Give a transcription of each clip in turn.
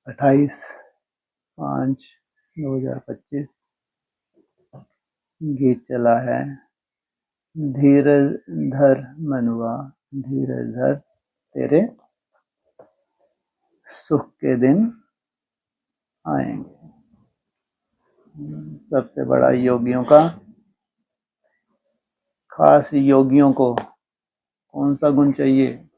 28/5/2025 गीत चला है। धीरज धर मनुआ, धीरज धर, तेरे सुख के दिन आएंगे। सबसे बड़ा योगियों का, खास योगियों को कौन सा गुण चाहिए?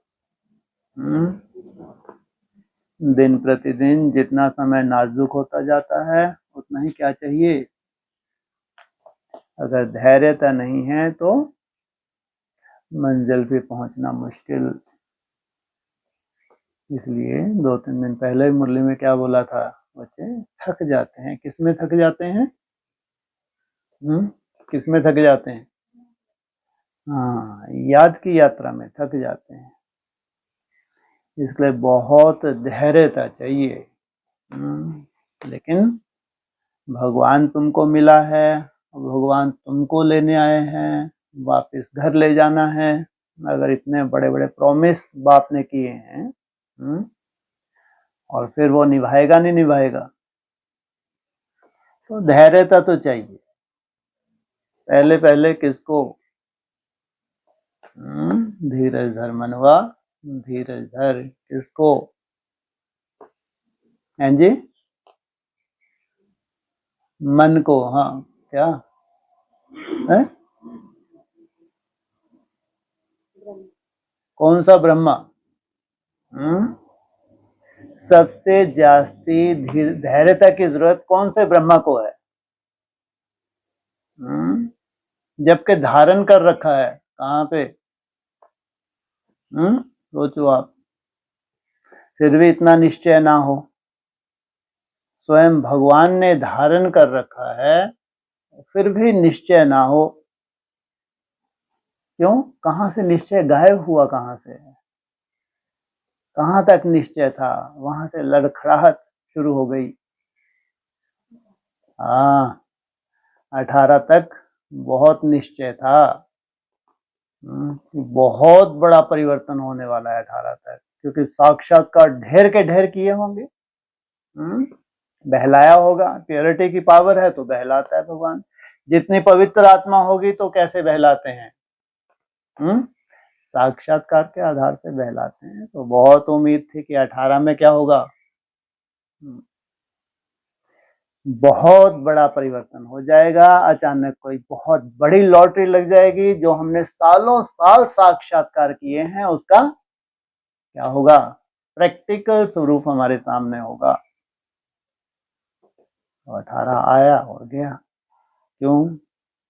दिन प्रतिदिन जितना समय नाजुक होता जाता है उतना ही क्या चाहिए? अगर धैर्यता नहीं है तो मंजिल पे पहुंचना मुश्किल। इसलिए 2-3 दिन पहले मुरली में क्या बोला था? बच्चे थक जाते हैं। किस में थक जाते हैं? किस में थक जाते हैं? हाँ, याद की यात्रा में थक जाते हैं। इसलिए बहुत धैर्यता चाहिए। लेकिन भगवान तुमको मिला है, भगवान तुमको लेने आए हैं, वापस घर ले जाना है। अगर इतने बड़े बड़े प्रॉमिस बाप ने किए हैं और फिर वो निभाएगा नहीं निभाएगा, तो धैर्यता तो चाहिए। पहले पहले किसको? धीरज धर मनवा, धीरज धर किसको? हैं जी? मन को। हाँ, क्या है? कौन सा ब्रह्मा? सबसे जास्ती धैर्यता की जरूरत कौन से ब्रह्मा को है? जबकि धारण कर रखा है कहाँ पे? सोचो आप। फिर भी इतना निश्चय ना हो। स्वयं भगवान ने धारण कर रखा है, फिर भी निश्चय ना हो। क्यों? कहाँ से निश्चय गायब हुआ? कहाँ से? कहाँ तक निश्चय था? वहां से लड़खड़ाहट शुरू हो गई। 18 तक बहुत निश्चय था। बहुत बड़ा परिवर्तन होने वाला है 18 तक, क्योंकि साक्षात्कार ढेर के ढेर किए होंगे। बहलाया होगा। प्योरिटी की पावर है तो बहलाता है भगवान। जितनी पवित्र आत्मा होगी तो कैसे बहलाते हैं? साक्षात्कार के आधार से बहलाते हैं। तो बहुत उम्मीद थी कि 18 में क्या होगा, बहुत बड़ा परिवर्तन हो जाएगा। अचानक कोई बहुत बड़ी लॉटरी लग जाएगी। जो हमने सालों साल साक्षात्कार किए हैं उसका क्या होगा? प्रैक्टिकल स्वरूप हमारे सामने होगा। तो 18 आया और गया। क्यों?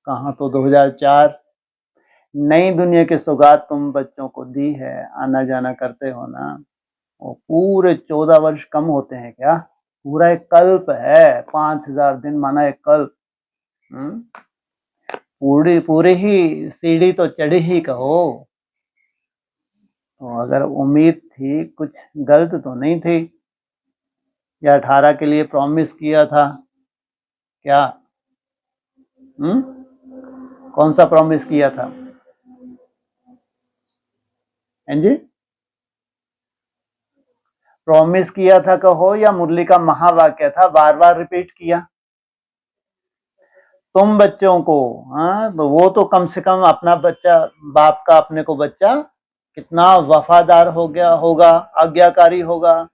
कहाँ तो 2004 नई दुनिया की सौगात तुम बच्चों को दी है। आना जाना करते हो ना। वो पूरे 14 वर्ष कम होते हैं क्या? पूरा एक कल्प है। 5000 दिन माना एक कल्प। पूरी ही सीढ़ी तो चढ़ी ही कहो। तो अगर उम्मीद थी, कुछ गलत तो नहीं थी। या 18 के लिए प्रॉमिस किया था क्या? कौन सा प्रॉमिस किया था? हैं जी? प्रॉमिस किया था कहो, या मुरली का महावाक्य था बार बार रिपीट किया? तुम बच्चों को। तो वो तो कम से कम अपना बच्चा, बाप का अपने को बच्चा कितना वफादार हो गया होगा, आज्ञाकारी होगा,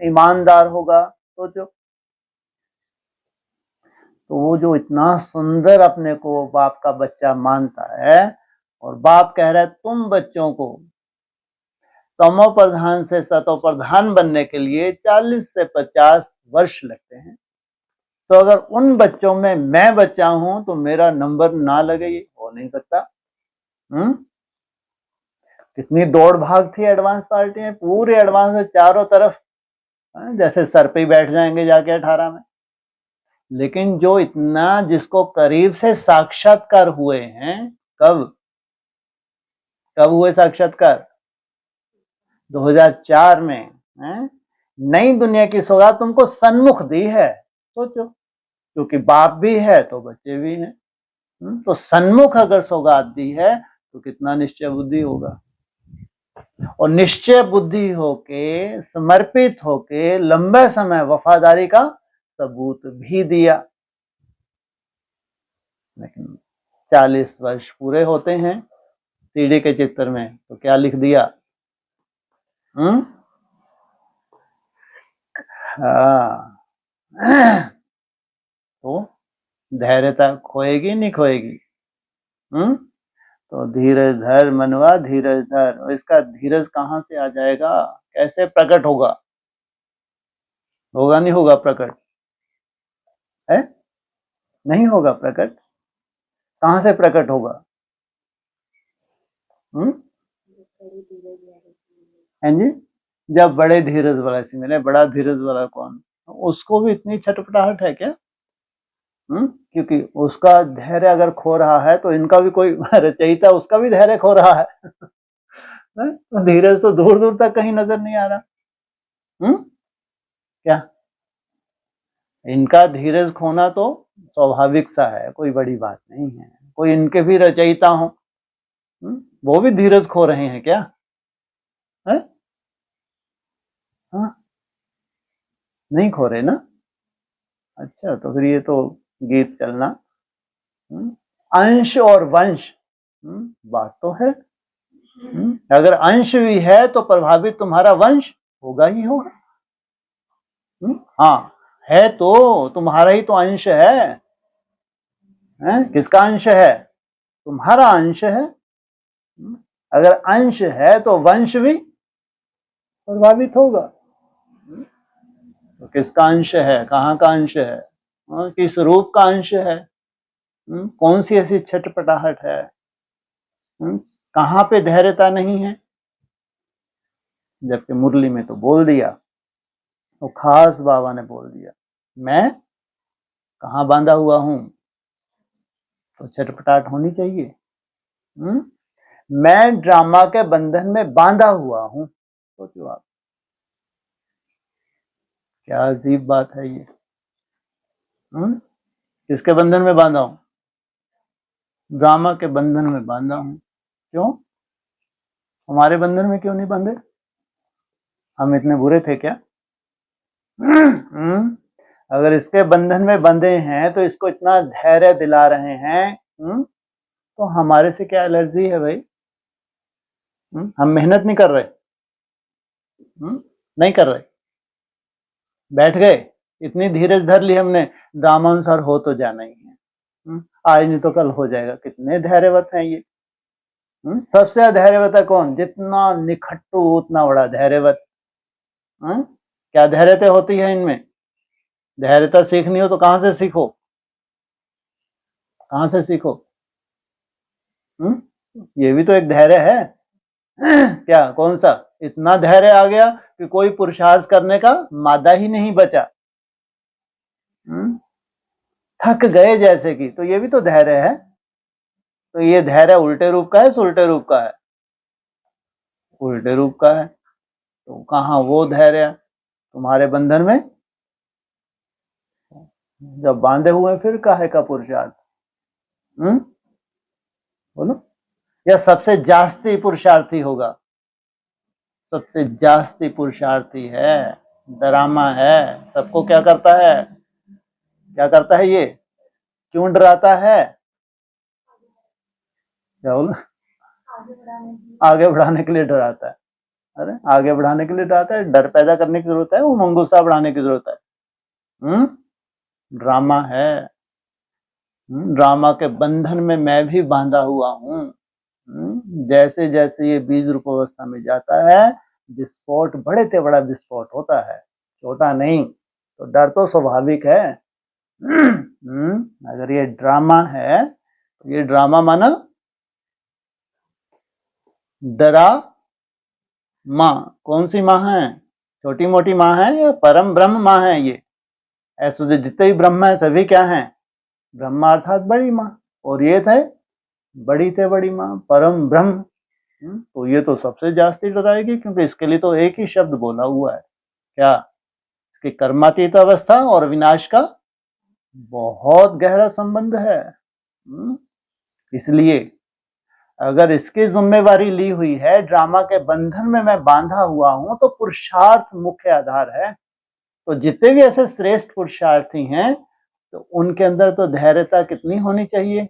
ईमानदार होगा। सोचो। तो वो जो इतना सुंदर अपने को बाप का बच्चा मानता है, और बाप कह रहा है तुम बच्चों को तमो प्रधान से सतो प्रधान बनने के लिए 40 से 50 वर्ष लगते हैं। तो अगर उन बच्चों में मैं बच्चा हूं तो मेरा नंबर ना लगे, ये हो नहीं सकता। कितनी दौड़ भाग थी एडवांस पार्टी में। पूरे एडवांस में चारों तरफ जैसे सर पे ही बैठ जाएंगे जाके 18 में। लेकिन जो इतना जिसको करीब से साक्षात्कार हुए हैं, कब हुए साक्षात्कार? 2004 में। नई दुनिया की सौगात तुमको सन्मुख दी है। सोचो, क्योंकि बाप भी है तो बच्चे भी हैं। तो सन्मुख अगर सौगात दी है तो कितना निश्चय बुद्धि होगा। और निश्चय बुद्धि होके, समर्पित होके लंबे समय वफादारी का सबूत भी दिया। लेकिन 40 वर्ष पूरे होते हैं सीढ़ी के चित्र में, तो क्या लिख दिया? हाँ। तो धैर्यता खोएगी नहीं खोएगी? तो धीरज धर मनवा, धीरज धर। और इसका धीरज कहाँ से आ जाएगा, कैसे प्रकट होगा? होगा नहीं होगा प्रकट? है नहीं होगा प्रकट? कहाँ से प्रकट होगा? हैं जी? जब बड़े धीरज वाला से मिले। बड़ा धीरज वाला कौन? उसको भी इतनी छटपटाहट है क्या? क्योंकि उसका धैर्य अगर खो रहा है तो इनका भी कोई रचयिता उसका भी धैर्य खो रहा है। तो धीरज तो दूर दूर तक कहीं नजर नहीं आ रहा। क्या इनका धीरज खोना तो स्वाभाविक सा है, कोई बड़ी बात नहीं है। कोई इनके भी रचयिता हो, वो भी धीरज खो रहे हैं क्या? है? हाँ, नहीं खो रहे ना? अच्छा, तो फिर ये तो गीत चलना। अंश और वंश, बात तो है। अगर अंश भी है तो प्रभावित तुम्हारा वंश होगा ही होगा। हाँ, है तो तुम्हारा ही तो अंश है। किसका अंश है? तुम्हारा अंश है। अगर अंश है तो वंश भी प्रभावित होगा। तो किसका अंश है? कहाँ का अंश है? किस रूप का अंश है? कौन सी ऐसी छटपटाहट है? कहाँ पे धैर्यता नहीं है? जबकि मुरली में तो बोल दिया, तो खास बाबा ने बोल दिया, मैं कहाँ बांधा हुआ हूं? तो छटपटाहट होनी चाहिए। मैं ड्रामा के बंधन में बांधा हुआ हूं। सोचो आप, क्या अजीब बात है ये। किसके बंधन में बांधा हूं? ड्रामा के बंधन में बांधा हूं। क्यों? हमारे बंधन में क्यों नहीं बांधे? हम इतने बुरे थे क्या? अगर इसके बंधन में बंधे हैं तो इसको इतना धैर्य दिला रहे हैं, तो हमारे से क्या एलर्जी है भाई? हम मेहनत नहीं कर रहे? नहीं कर रहे, बैठ गए, इतनी धीरज धर ली हमने, दामानुसार हो तो जाना ही है। आज नहीं तो कल हो जाएगा। कितने धैर्यवत हैं ये। सबसे धैर्यवत है कौन? जितना निखट्टू उतना बड़ा धैर्यवत। क्या धैर्यता होती है इनमें? धैर्यता सीखनी हो तो कहां से सीखो? कहां से सीखो? ये भी तो एक धैर्य है। क्या? कौन सा? इतना धैर्य आ गया कि कोई पुरुषार्थ करने का मादा ही नहीं बचा। थक गए जैसे कि, तो ये भी तो धैर्य है। तो ये धैर्य उल्टे रूप का है, उल्टे रूप का है? उल्टे रूप का है। तो कहाँ वो धैर्य तुम्हारे बंधन में? जब बांधे हुए फिर काहे का पुरुषार्थ? बोलो। या सबसे जास्ती पुरुषार्थी होगा? सबसे जास्ती पुरुषार्थी है, डरामा है। सबको क्या करता है? क्या करता है ये? क्यों डराता है? क्या बोला? आगे बढ़ाने के लिए डराता है। अरे आगे बढ़ाने के लिए डराता है? डर पैदा करने की जरूरत है? वो मंगूसा बढ़ाने की जरूरत है? ड्रामा है। ड्रामा के बंधन में मैं भी बांधा हुआ हूं। जैसे जैसे ये बीज रूप अवस्था में जाता है, विस्फोट बड़े से बड़ा विस्फोट होता है, छोटा नहीं। तो डर तो स्वाभाविक है। अगर ये ड्रामा है तो ये ड्रामा माना डरा माँ। कौन सी माँ है? छोटी मोटी माँ है या परम ब्रह्म माँ है? ये ऐसे जितने भी ब्रह्म है सभी क्या है? ब्रह्मा अर्थात बड़ी माँ। और ये थे बड़ी से बड़ी माँ, परम ब्रह्म। तो ये तो सबसे जास्ती डराएगी, क्योंकि इसके लिए तो एक ही शब्द बोला हुआ है। क्या? इसकी कर्मातीत अवस्था और विनाश का बहुत गहरा संबंध है। इसलिए अगर इसकी जिम्मेवारी ली हुई है, ड्रामा के बंधन में मैं बांधा हुआ हूं, तो पुरुषार्थ मुख्य आधार है। तो जितने भी ऐसे श्रेष्ठ पुरुषार्थी हैं, तो उनके अंदर तो धैर्यता कितनी होनी चाहिए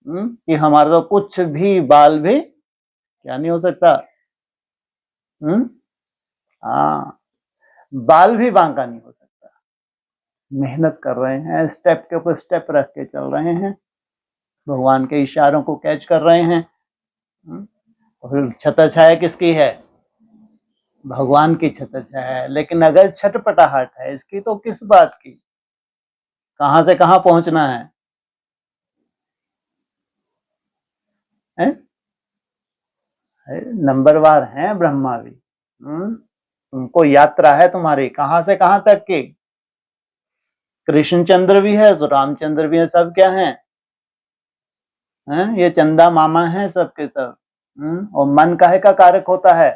कि हमारा तो कुछ भी बाल भी क्या नहीं हो सकता। हाँ, बाल भी बांका नहीं हो सकता। मेहनत कर रहे हैं, स्टेप के ऊपर स्टेप रख के चल रहे हैं, भगवान के इशारों को कैच कर रहे हैं। और छत्र छाया किसकी है? भगवान की छत्र छाया है। लेकिन अगर छटपटाहट है इसकी, तो किस बात की? कहां से कहां पहुंचना है? नंबरवार हैं ब्रह्मा भी। तुमको यात्रा है तुम्हारी, कहां से कहां तक की। कृष्णचंद्र भी है तो रामचंद्र भी है, सब क्या है? ये चंदा मामा है सबके सब। और मन काहे का कारक होता है?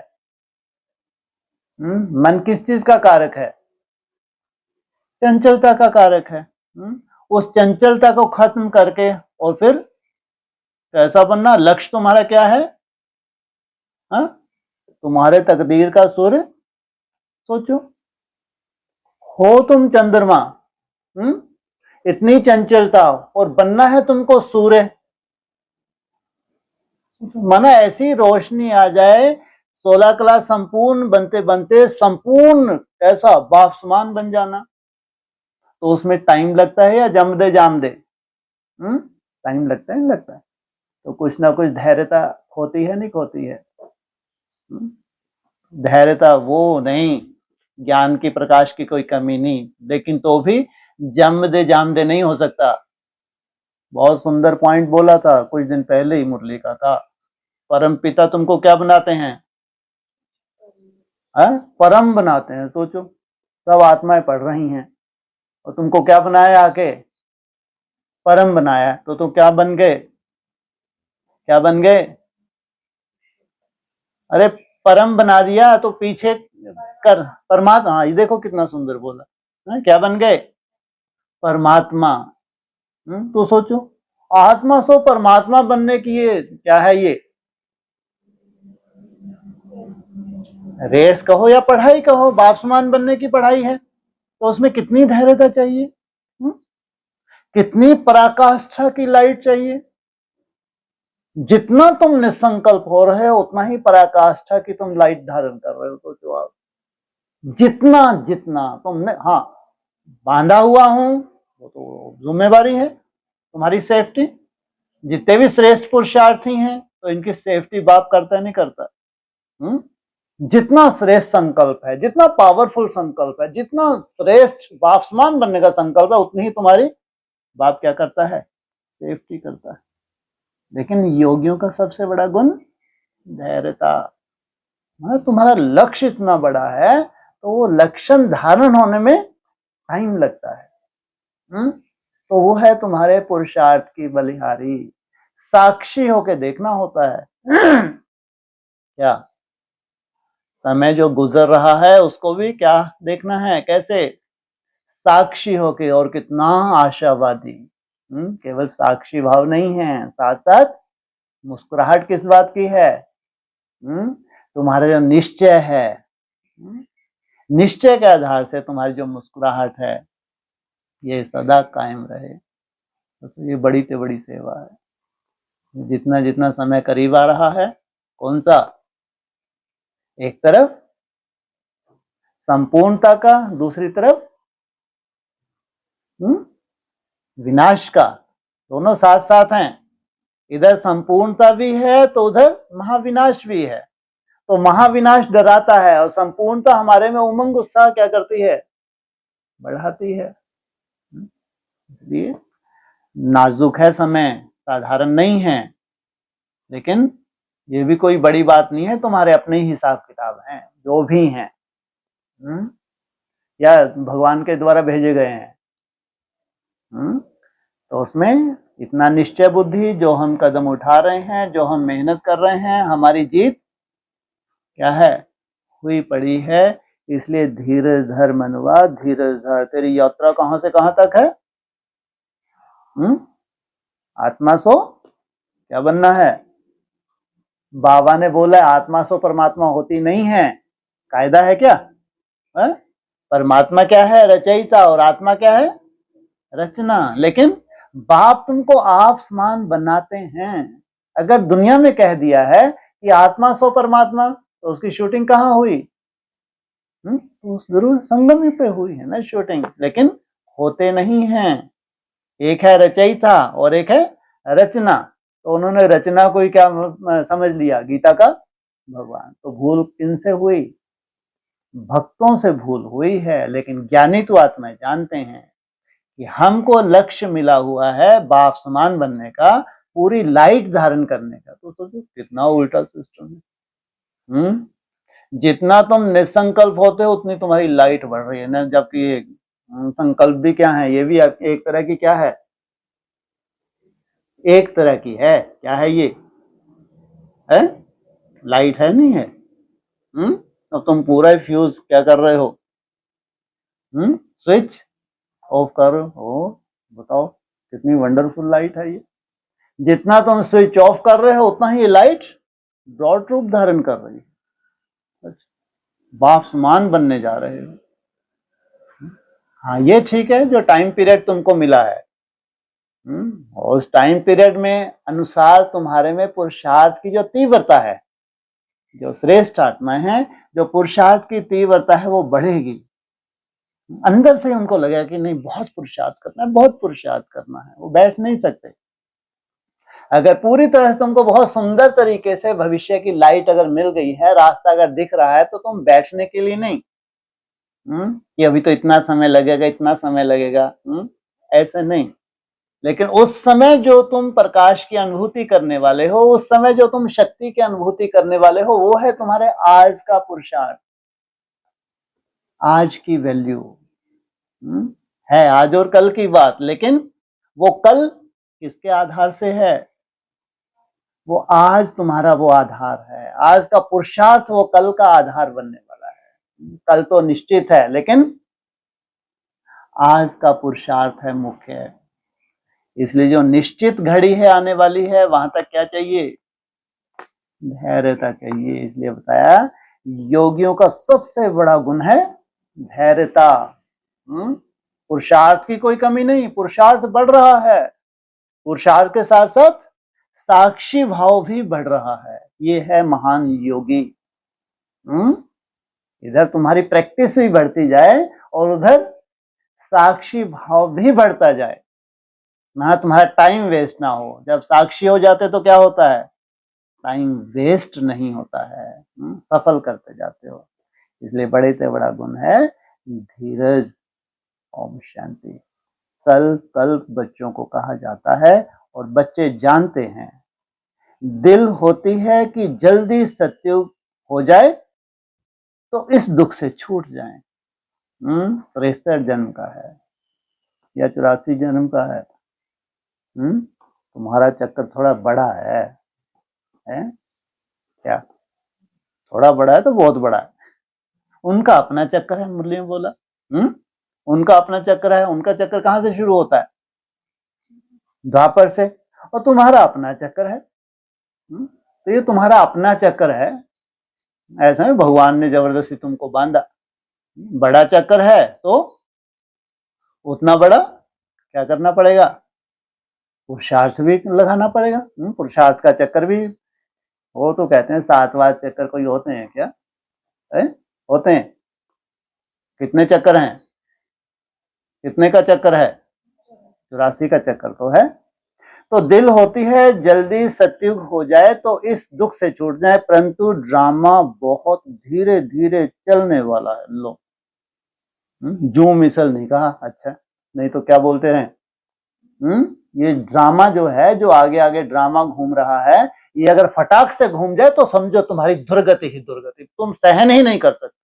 मन किस चीज का कारक है? चंचलता का कारक है। उस चंचलता को खत्म करके और फिर कैसा बनना? लक्ष्य तुम्हारा क्या है? तुम्हारे तकदीर का सूर्य सोचो, हो तुम चंद्रमा, इतनी चंचलता, और बनना है तुमको सूर्य। माना ऐसी रोशनी आ जाए, 16 क्लास संपूर्ण बनते बनते संपूर्ण ऐसा बाष्पमान बन जाना। तो उसमें टाइम लगता है या जम दे जाम दे? टाइम लगता है, नहीं लगता है? तो कुछ ना कुछ धैर्यता होती है, नहीं होती है? धैर्यता वो नहीं, ज्ञान की प्रकाश की कोई कमी नहीं, लेकिन तो भी जम दे जाम दे नहीं हो सकता। बहुत सुंदर पॉइंट बोला था कुछ दिन पहले ही मुरली का था। परम पिता तुमको क्या बनाते हैं? परम बनाते हैं। सोचो, सब आत्माएं पढ़ रही हैं और तुमको क्या बनाया आके? परम बनाया। तो तुम क्या बन गए? क्या बन गए? अरे परम बना दिया तो पीछे कर परमात्मा। हाँ, ये देखो कितना सुंदर बोला। क्या बन गए? परमात्मा। तो सोचो, आत्मा सो परमात्मा बनने की ये क्या है? ये रेस कहो या पढ़ाई कहो, बाप्समान बनने की पढ़ाई है। तो उसमें कितनी धैर्यता चाहिए, कितनी पराकाष्ठा की लाइट चाहिए। जितना तुम निसंकल्प हो रहे हो, उतना ही पराकाष्ठा की तुम लाइट धारण कर रहे हो। सोचो आप, जितना जितना तुमने, हाँ बांधा हुआ हूं, वो तो जिम्मेवारी है तुम्हारी सेफ्टी। जितने भी श्रेष्ठ पुरुषार्थी हैं, तो इनकी सेफ्टी बाप करता है, नहीं करता? जितना श्रेष्ठ संकल्प है, जितना पावरफुल संकल्प है, जितना श्रेष्ठ बाप्समान बनने का संकल्प है, उतनी ही तुम्हारी बाप क्या करता है? सेफ्टी करता है। लेकिन योगियों का सबसे बड़ा गुण धैर्यता। तुम्हारा लक्ष्य इतना बड़ा है, तो वो लक्षण धारण होने में टाइम लगता है। तो वो है तुम्हारे पुरुषार्थ की बलिहारी। साक्षी होके देखना होता है। क्या समय जो गुजर रहा है उसको भी क्या देखना है? कैसे? साक्षी होके। और कितना आशावादी। केवल साक्षी भाव नहीं है, साथ साथ मुस्कुराहट किस बात की है? तुम्हारा जो निश्चय है, निश्चय के आधार से तुम्हारी जो मुस्कुराहट है, ये सदा कायम रहे। तो ये बड़ी से बड़ी सेवा है। जितना जितना समय करीब आ रहा है, कौन सा? एक तरफ संपूर्णता का, दूसरी तरफ विनाश का। दोनों साथ साथ हैं। इधर संपूर्णता भी है तो उधर महाविनाश भी है। तो महाविनाश डराता है और संपूर्णता हमारे में उमंग उत्साह क्या करती है? बढ़ाती है। इसलिए नाजुक है समय, साधारण नहीं है, लेकिन ये भी कोई बड़ी बात नहीं है। तुम्हारे अपने ही हिसाब किताब हैं जो भी हैं, या भगवान के द्वारा भेजे गए हैं। तो उसमें इतना निश्चय बुद्धि, जो हम कदम उठा रहे हैं, जो हम मेहनत कर रहे हैं, हमारी जीत क्या है? हुई पड़ी है। इसलिए धीरज धर मनुआ, धीरज धर। तेरी यात्रा कहां से कहां तक है? आत्मा सो क्या बनना है? बाबा ने बोला आत्मा सो परमात्मा होती नहीं है, कायदा है क्या? है? परमात्मा क्या है? रचयिता, और आत्मा क्या है? रचना। लेकिन बाप तुमको आप समान बनाते हैं। अगर दुनिया में कह दिया है कि आत्मा सो परमात्मा, तो उसकी शूटिंग कहाँ हुई? तो जरूर संगम ही पे हुई है ना शूटिंग, लेकिन होते नहीं हैं। एक है रचयिता और एक है रचना, तो उन्होंने रचना को ही क्या समझ लिया? गीता का भगवान। तो भूल किनसे हुई? भक्तों से भूल हुई है। लेकिन ज्ञानी तो आत्मा जानते हैं कि हमको लक्ष्य मिला हुआ है बाप समान बनने का, पूरी लाइट धारण करने का। तो सोचो कितना उल्टा सिस्टम है। जितना तुम निसंकल्प होते हो उतनी तुम्हारी लाइट बढ़ रही है ना, जबकि संकल्प भी क्या है? ये भी एक तरह की क्या है? एक तरह की है। क्या है ये? है लाइट, है नहीं है? तो तुम पूरा फ्यूज क्या कर रहे हो? स्विच ऑफ कर रहे हो। बताओ कितनी वंडरफुल लाइट है ये। जितना तुम स्विच ऑफ कर रहे हो उतना ही ये लाइट ब्रॉड रूप धारण कर रही है। बाप समान बनने जा रहे हो। हाँ ये ठीक है, जो टाइम पीरियड तुमको मिला है, और उस टाइम पीरियड में अनुसार तुम्हारे में पुरुषार्थ की जो तीव्रता है, जो श्रेष्ठ आत्मा है, जो पुरुषार्थ की तीव्रता है वो बढ़ेगी। अंदर से उनको लगेगा कि नहीं बहुत पुरुषार्थ करना है, बहुत पुरुषार्थ करना है, वो बैठ नहीं सकते। अगर पूरी तरह से तुमको बहुत सुंदर तरीके से भविष्य की लाइट अगर मिल गई है, रास्ता अगर दिख रहा है, तो तुम बैठने के लिए नहीं कि अभी तो इतना समय लगेगा, इतना समय लगेगा, ऐसे नहीं। लेकिन उस समय जो तुम प्रकाश की अनुभूति करने वाले हो, उस समय जो तुम शक्ति की अनुभूति करने वाले हो, वो है तुम्हारे आज का पुरुषार्थ, आज की वैल्यू। है आज और कल की बात, लेकिन वो कल किसके आधार से है? वो आज तुम्हारा वो आधार है। आज का पुरुषार्थ वो कल का आधार बनने वाला है। कल तो निश्चित है, लेकिन आज का पुरुषार्थ है मुख्य। इसलिए जो निश्चित घड़ी है आने वाली है, वहां तक क्या चाहिए? धैर्यता चाहिए। इसलिए बताया योगियों का सबसे बड़ा गुण है धैर्यता। पुरुषार्थ की कोई कमी नहीं, पुरुषार्थ बढ़ रहा है। पुरुषार्थ के साथ साथ साक्षी भाव भी बढ़ रहा है। ये है महान योगी। इधर तुम्हारी प्रैक्टिस भी बढ़ती जाए और उधर साक्षी भाव भी बढ़ता जाए, ना तुम्हारा टाइम वेस्ट ना हो। जब साक्षी हो जाते तो क्या होता है? टाइम वेस्ट नहीं होता है, सफल करते जाते हो। इसलिए बड़े से बड़ा गुण है धीरज। ओम शांति। कल कल बच्चों को कहा जाता है और बच्चे जानते हैं। दिल होती है कि जल्दी सत्युग हो जाए तो इस दुख से छूट जाए। 63 जन्म का है या 84 जन्म का है। तुम्हारा चक्कर थोड़ा बड़ा है क्या? थोड़ा बड़ा है तो बहुत बड़ा है। उनका अपना चक्कर है, मुरली में बोला। उनका अपना चक्कर है। उनका चक्कर कहां से शुरू होता है? द्वापर से। और तुम्हारा अपना चक्कर है। तो ये तुम्हारा अपना चक्कर है। ऐसा नहीं भगवान ने जबरदस्ती तुमको बांधा। बड़ा चक्कर है तो उतना बड़ा क्या करना पड़ेगा? पुरुषार्थ भी लगाना पड़ेगा। पुरुषार्थ का चक्कर भी, वो तो कहते हैं 7वां चक्कर कोई होते हैं क्या? होते हैं। कितने चक्कर हैं? कितने का चक्कर है? 84 का चक्कर तो है। तो दिल होती है जल्दी सत्युग हो जाए तो इस दुख से छूट जाए, परंतु ड्रामा बहुत धीरे धीरे चलने वाला है। लो जू मिसल नहीं कहा, अच्छा नहीं तो क्या बोलते हैं? ये ड्रामा जो है, जो आगे आगे ड्रामा घूम रहा है, ये अगर फटाक से घूम जाए तो समझो तुम्हारी दुर्गति ही दुर्गति, तुम सहन ही नहीं कर सकते।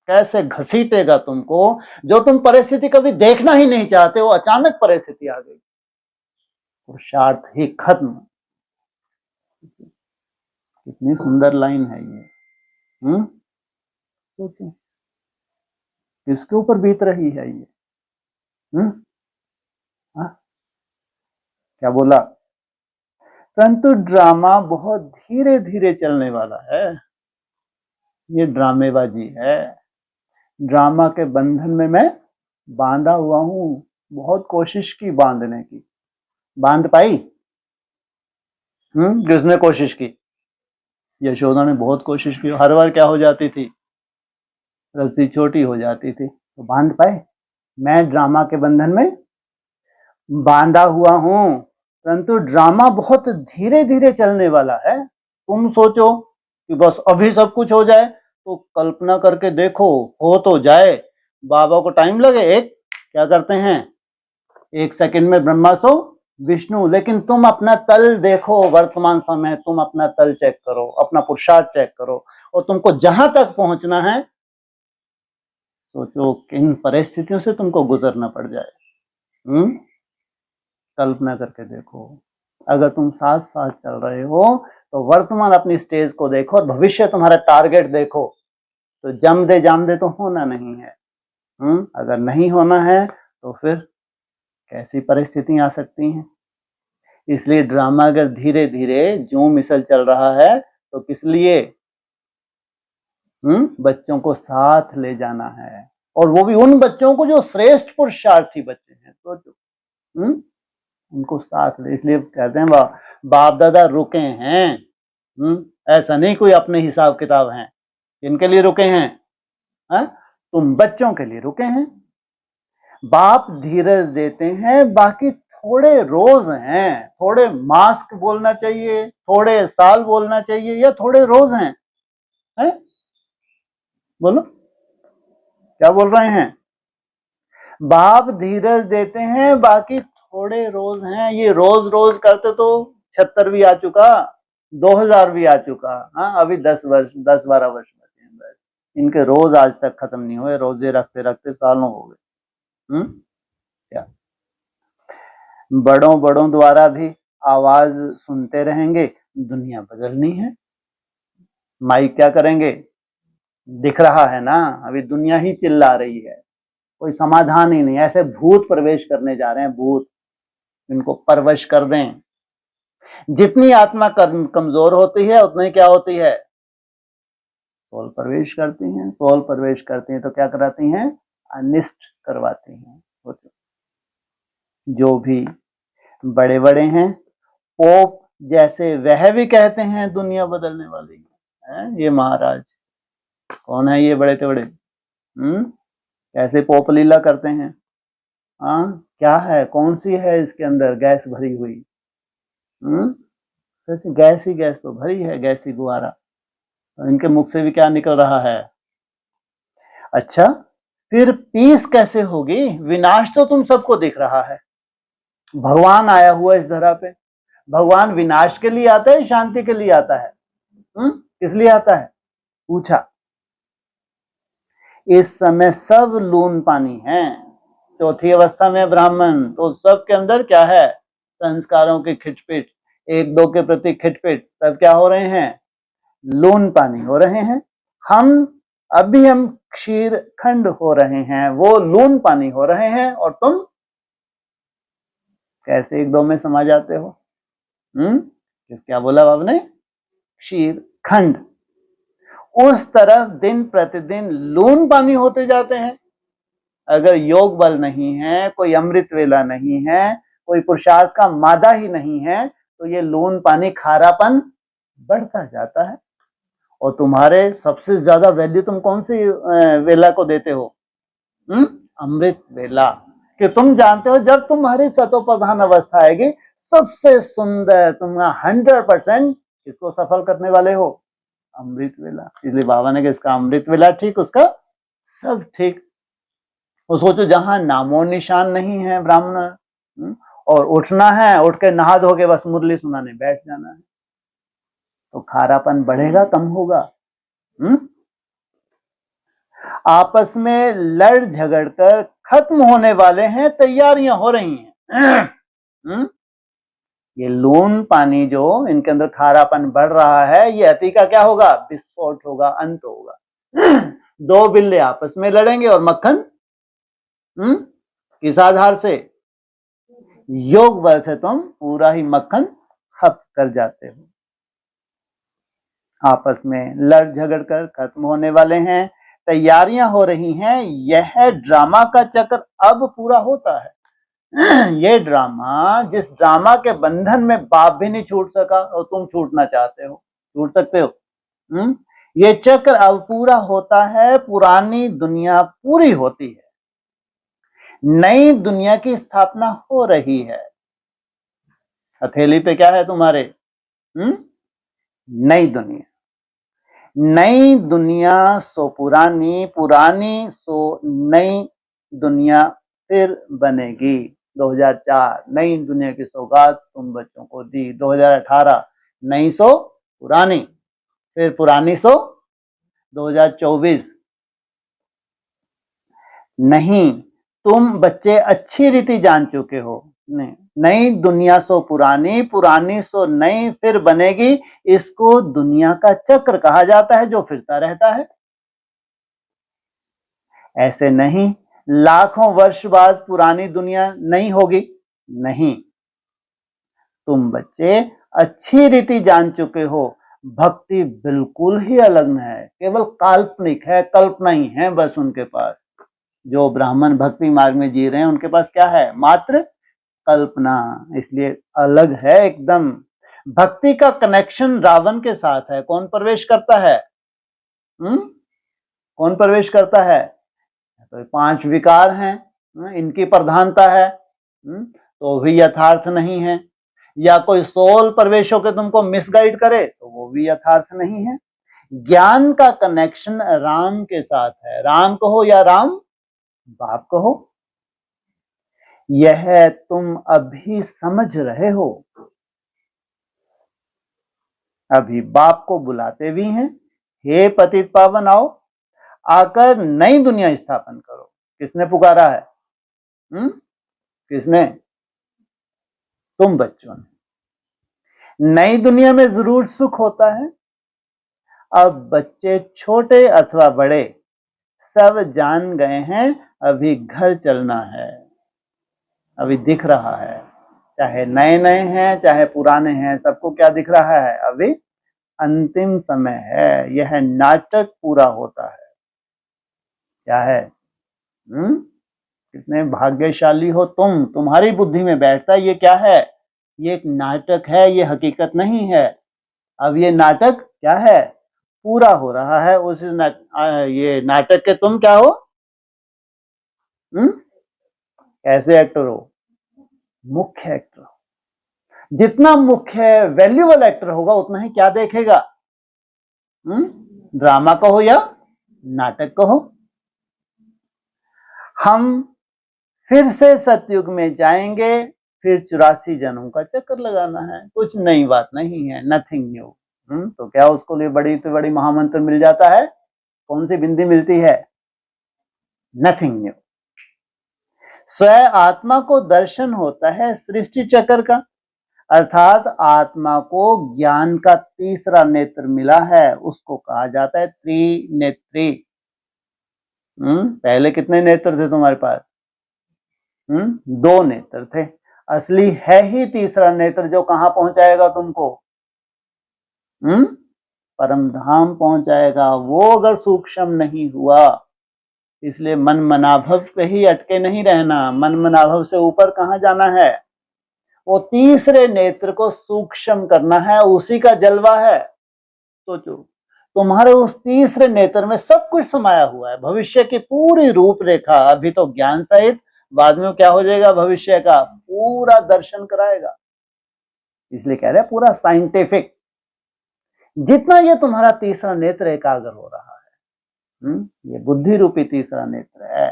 कैसे घसीटेगा तुमको, जो तुम परिस्थिति कभी देखना ही नहीं चाहते, वो अचानक परिस्थिति आ गई, पुरुषार्थ ही खत्म। कितनी सुंदर लाइन है ये। सोचो किसके ऊपर बीत रही है ये। क्या बोला? परंतु ड्रामा बहुत धीरे धीरे चलने वाला है। ये ड्रामेबाजी है। ड्रामा के बंधन में मैं बांधा हुआ हूं। बहुत कोशिश की बांधने की, बांध पाई? किसने कोशिश की? यशोदा ने बहुत कोशिश की। हर बार क्या हो जाती थी? रस्सी छोटी हो जाती थी। तो बांध पाए? मैं ड्रामा के बंधन में बांधा हुआ हूं, परंतु ड्रामा बहुत धीरे धीरे चलने वाला है। तुम सोचो कि बस अभी सब कुछ हो जाए, तो कल्पना करके देखो, हो तो जाए। बाबा को टाइम लगे, एक क्या करते हैं, 1 सेकंड में ब्रह्मा सो विष्णु। लेकिन तुम अपना तल देखो, वर्तमान समय तुम अपना तल चेक करो, अपना पुरुषार्थ चेक करो, और तुमको जहां तक पहुंचना है, सोचो किन परिस्थितियों से तुमको गुजरना पड़ जाए। कल्पना करके देखो। अगर तुम साथ साथ चल रहे हो तो वर्तमान अपनी स्टेज को देखो और भविष्य तुम्हारा टारगेट देखो। तो जम दे जाम दे तो होना नहीं है। अगर नहीं होना है तो फिर कैसी परिस्थितियां आ सकती हैं। इसलिए ड्रामा अगर धीरे धीरे जो मिसल चल रहा है तो किस लिए? बच्चों को साथ ले जाना है, और वो भी उन बच्चों को जो श्रेष्ठ पुरुषार्थी बच्चे हैं। तो उनको साथ ले। इसलिए कहते हैं बाप दादा रुके हैं। ऐसा नहीं कोई अपने हिसाब किताब हैं। इनके लिए रुके हैं? तुम बच्चों के लिए रुके हैं। बाप धीरज देते हैं, बाकी थोड़े रोज हैं, थोड़े मास्क बोलना चाहिए, थोड़े साल बोलना चाहिए, या थोड़े रोज हैं? बोलो क्या बोल रहे हैं? बाप धीरज देते हैं, बाकी थोड़े रोज हैं। ये रोज रोज करते तो 76 भी आ चुका, 2000 भी आ चुका। अभी 10-12 वर्ष बचे हैं बस। इनके रोज आज तक खत्म नहीं हुए। रोजे रखते रखते सालों हो गए। क्या बड़ों बड़ों द्वारा भी आवाज सुनते रहेंगे? दुनिया बदलनी है। माइक क्या करेंगे? दिख रहा है ना, अभी दुनिया ही चिल्ला रही है, कोई समाधान ही नहीं। ऐसे भूत प्रवेश करने जा रहे हैं, भूत। इनको परवश कर दें। जितनी आत्मा कमजोर होती है उतनी क्या होती है? सोल प्रवेश करती हैं। सोल प्रवेश करती हैं तो क्या कराती हैं? अनिष्ट करवाती हैं। जो भी बड़े बड़े हैं, पोप जैसे, वह भी कहते हैं दुनिया बदलने वाली है। ये महाराज कौन है? ये बड़े से बड़े कैसे पोप लीला करते हैं। क्या है? कौन सी है इसके अंदर गैस भरी हुई? गैस ही गैस तो भरी है, गैसी गुब्बारा। तो इनके मुख से भी क्या निकल रहा है? अच्छा, फिर पीस कैसे होगी? विनाश तो तुम सबको दिख रहा है। भगवान आया हुआ इस धरा पे। भगवान विनाश के लिए आता है, शांति के लिए आता है? किस लिए आता है? पूछा। इस समय सब लून पानी है। चौथी अवस्था में ब्राह्मण, तो सबके अंदर क्या है? संस्कारों की खिटपिट, एक दो के प्रति खिटपिट। सब क्या हो रहे हैं? लून पानी हो रहे हैं। हम क्षीर खंड हो रहे हैं, वो लून पानी हो रहे हैं। और तुम कैसे एक दो में समा जाते हो? क्या बोला आपने? क्षीर खंड। उस तरफ दिन प्रतिदिन लून पानी होते जाते हैं। अगर योग बल नहीं है, कोई अमृत वेला नहीं है, कोई पुरुषार्थ का मादा ही नहीं है, तो ये लून पानी खारापन बढ़ता जाता है। और तुम्हारे सबसे ज्यादा वैल्यू तुम कौन सी वेला को देते हो? अमृत वेला। कि तुम जानते हो जब तुम्हारी सतोप्रधान अवस्था आएगी, सबसे सुंदर तुम 100% इसको सफल करने वाले हो? अमृत वेला। इसलिए बाबा ने कहा इसका अमृत वेला ठीक, उसका सब ठीक। तो सोचो जहां नामो निशान नहीं है ब्राह्मण, और उठना है, उठ के नहा धो के बस मुरली सुनाने बैठ जाना है, तो खारापन बढ़ेगा कम होगा? आपस में लड़ झगड़ कर खत्म होने वाले हैं, तैयारियां हो रही हैं। ये लून पानी जो इनके अंदर खारापन बढ़ रहा है, ये अति का क्या होगा? विस्फोट होगा, अंत होगा। 2 बिल्ले आपस में लड़ेंगे और मक्खन किस आधार से? योग बल से तुम पूरा ही मक्खन खप कर जाते हो, आपस में लड़ झगड़ कर खत्म होने वाले हैं, तैयारियां हो रही हैं। यह ड्रामा का चक्र अब पूरा होता है। ये ड्रामा, जिस ड्रामा के बंधन में बाप भी नहीं छूट सका और तुम छूटना चाहते हो, छूट सकते हो। ये चक्र अब पूरा होता है, पुरानी दुनिया पूरी होती है, नई दुनिया की स्थापना हो रही है। हथेली पे क्या है तुम्हारे? नई दुनिया। नई दुनिया सो पुरानी, पुरानी सो नई दुनिया फिर बनेगी। 2004 नई दुनिया की सौगात तुम बच्चों को दी। 2018 नई सो पुरानी, फिर पुरानी सो 2024। नहीं, तुम बच्चे अच्छी रीति जान चुके हो। नहीं, नई दुनिया सो पुरानी, पुरानी सो नई फिर बनेगी, इसको दुनिया का चक्र कहा जाता है जो फिरता रहता है। ऐसे नहीं लाखों वर्ष बाद पुरानी दुनिया नहीं होगी, नहीं। तुम बच्चे अच्छी रीति जान चुके हो, भक्ति बिल्कुल ही अलग है, केवल काल्पनिक है, कल्पना ही है बस उनके पास। जो ब्राह्मण भक्ति मार्ग में जी रहे हैं उनके पास क्या है? मात्र कल्पना, इसलिए अलग है एकदम। भक्ति का कनेक्शन रावण के साथ है। कौन प्रवेश करता है? कौन प्रवेश करता है? तो 5 विकार हैं, इनकी प्रधानता है, तो भी यथार्थ नहीं है। या कोई सोल प्रवेश होकर तुमको मिसगाइड करे तो वो भी यथार्थ नहीं है। ज्ञान का कनेक्शन राम के साथ है। राम कहो या राम बाप कहो, यह तुम अभी समझ रहे हो। अभी बाप को बुलाते भी हैं, हे पतित पावन आओ, आकर नई दुनिया स्थापन करो। किसने पुकारा है? किसने? तुम बच्चों ने। नई दुनिया में जरूर सुख होता है। अब बच्चे छोटे अथवा बड़े सब जान गए हैं, अभी घर चलना है। अभी दिख रहा है, चाहे नए नए हैं चाहे पुराने हैं, सबको क्या दिख रहा है? अभी अंतिम समय है, यह नाटक पूरा होता है। क्या है? कितने भाग्यशाली हो तुम, तुम्हारी बुद्धि में बैठता है ये क्या है? ये एक नाटक है, ये हकीकत नहीं है। अब ये नाटक क्या है? पूरा हो रहा है। उस ये नाटक के तुम क्या हो? कैसे एक्टर हो? मुख्य एक्टर हो। जितना मुख्य वैल्यूएबल एक्टर होगा उतना ही क्या देखेगा? ड्रामा कहो या नाटक कहो। हम फिर से सतयुग में जाएंगे, फिर 84 जन्मों का चक्कर लगाना है। कुछ नई बात नहीं है, नथिंग न्यू। तो क्या उसको लिए बड़ी से बड़ी महामंत्र मिल जाता है? कौन सी बिंदी मिलती है? Nothing new. स्वयं आत्मा को दर्शन होता है सृष्टि चक्र का, अर्थात आत्मा को ज्ञान का तीसरा नेत्र मिला है, उसको कहा जाता है त्रिनेत्री। पहले कितने नेत्र थे तुम्हारे पास? 2 नेत्र थे। असली है ही तीसरा नेत्र, जो कहां पहुंचाएगा तुमको? परम धाम पहुंचाएगा। वो अगर सूक्ष्म नहीं हुआ, इसलिए मन मनाभव पे ही अटके नहीं रहना, मन मनाभव से ऊपर कहां जाना है? वो तीसरे नेत्र को सूक्ष्म करना है, उसी का जलवा है। सोचो, तुम्हारे उस तीसरे नेत्र में सब कुछ समाया हुआ है, भविष्य की पूरी रूपरेखा। अभी तो ज्ञान सहित, बाद में क्या हो जाएगा? भविष्य का पूरा दर्शन कराएगा। इसलिए कह रहे हैं पूरा साइंटिफिक। जितना ये तुम्हारा तीसरा नेत्र एकाग्र हो रहा है, ये बुद्धि रूपी तीसरा नेत्र है,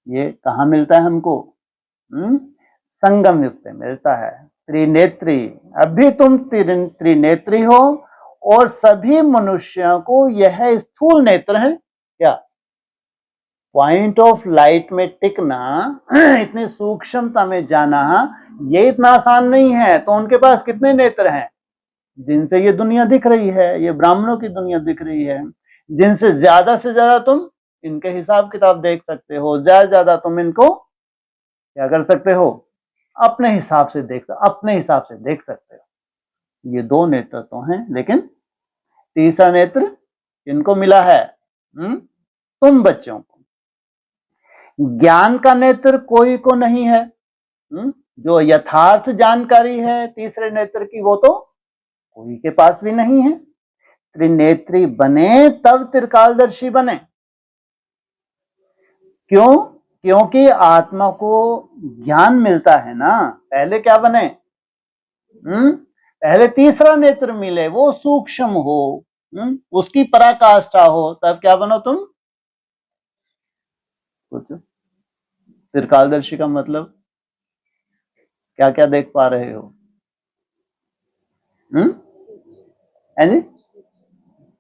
ये कहाँ मिलता है हमको? संगम युग पे मिलता है। त्रिनेत्री। अभी तुम त्रिनेत्री हो, और सभी मनुष्यों को यह स्थूल नेत्र है। क्या? पॉइंट ऑफ लाइट में टिकना, इतनी सूक्ष्मता में जाना, ये इतना आसान नहीं है। तो उनके पास कितने नेत्र हैं? जिनसे ये दुनिया दिख रही है, ये ब्राह्मणों की दुनिया दिख रही है, जिनसे ज्यादा से ज्यादा तुम इनके हिसाब किताब देख सकते हो, ज्यादा से ज्यादा तुम इनको क्या कर सकते हो? अपने हिसाब से देख सकते हो। ये दो नेत्र तो हैं, लेकिन तीसरा नेत्र किनको मिला है? तुम बच्चों को। ज्ञान का नेत्र कोई को नहीं है। जो यथार्थ जानकारी है तीसरे नेत्र की, वो तो कोई के पास भी नहीं है। त्रिनेत्री बने तब त्रिकालदर्शी बने। क्यों? क्योंकि आत्मा को ज्ञान मिलता है ना। पहले क्या बने? पहले तीसरा नेत्र मिले, वो सूक्ष्म हो, उसकी पराकाष्ठा हो, तब क्या बनो तुम? सोचो, त्रिकालदर्शी का मतलब क्या क्या देख पा रहे हो? यानी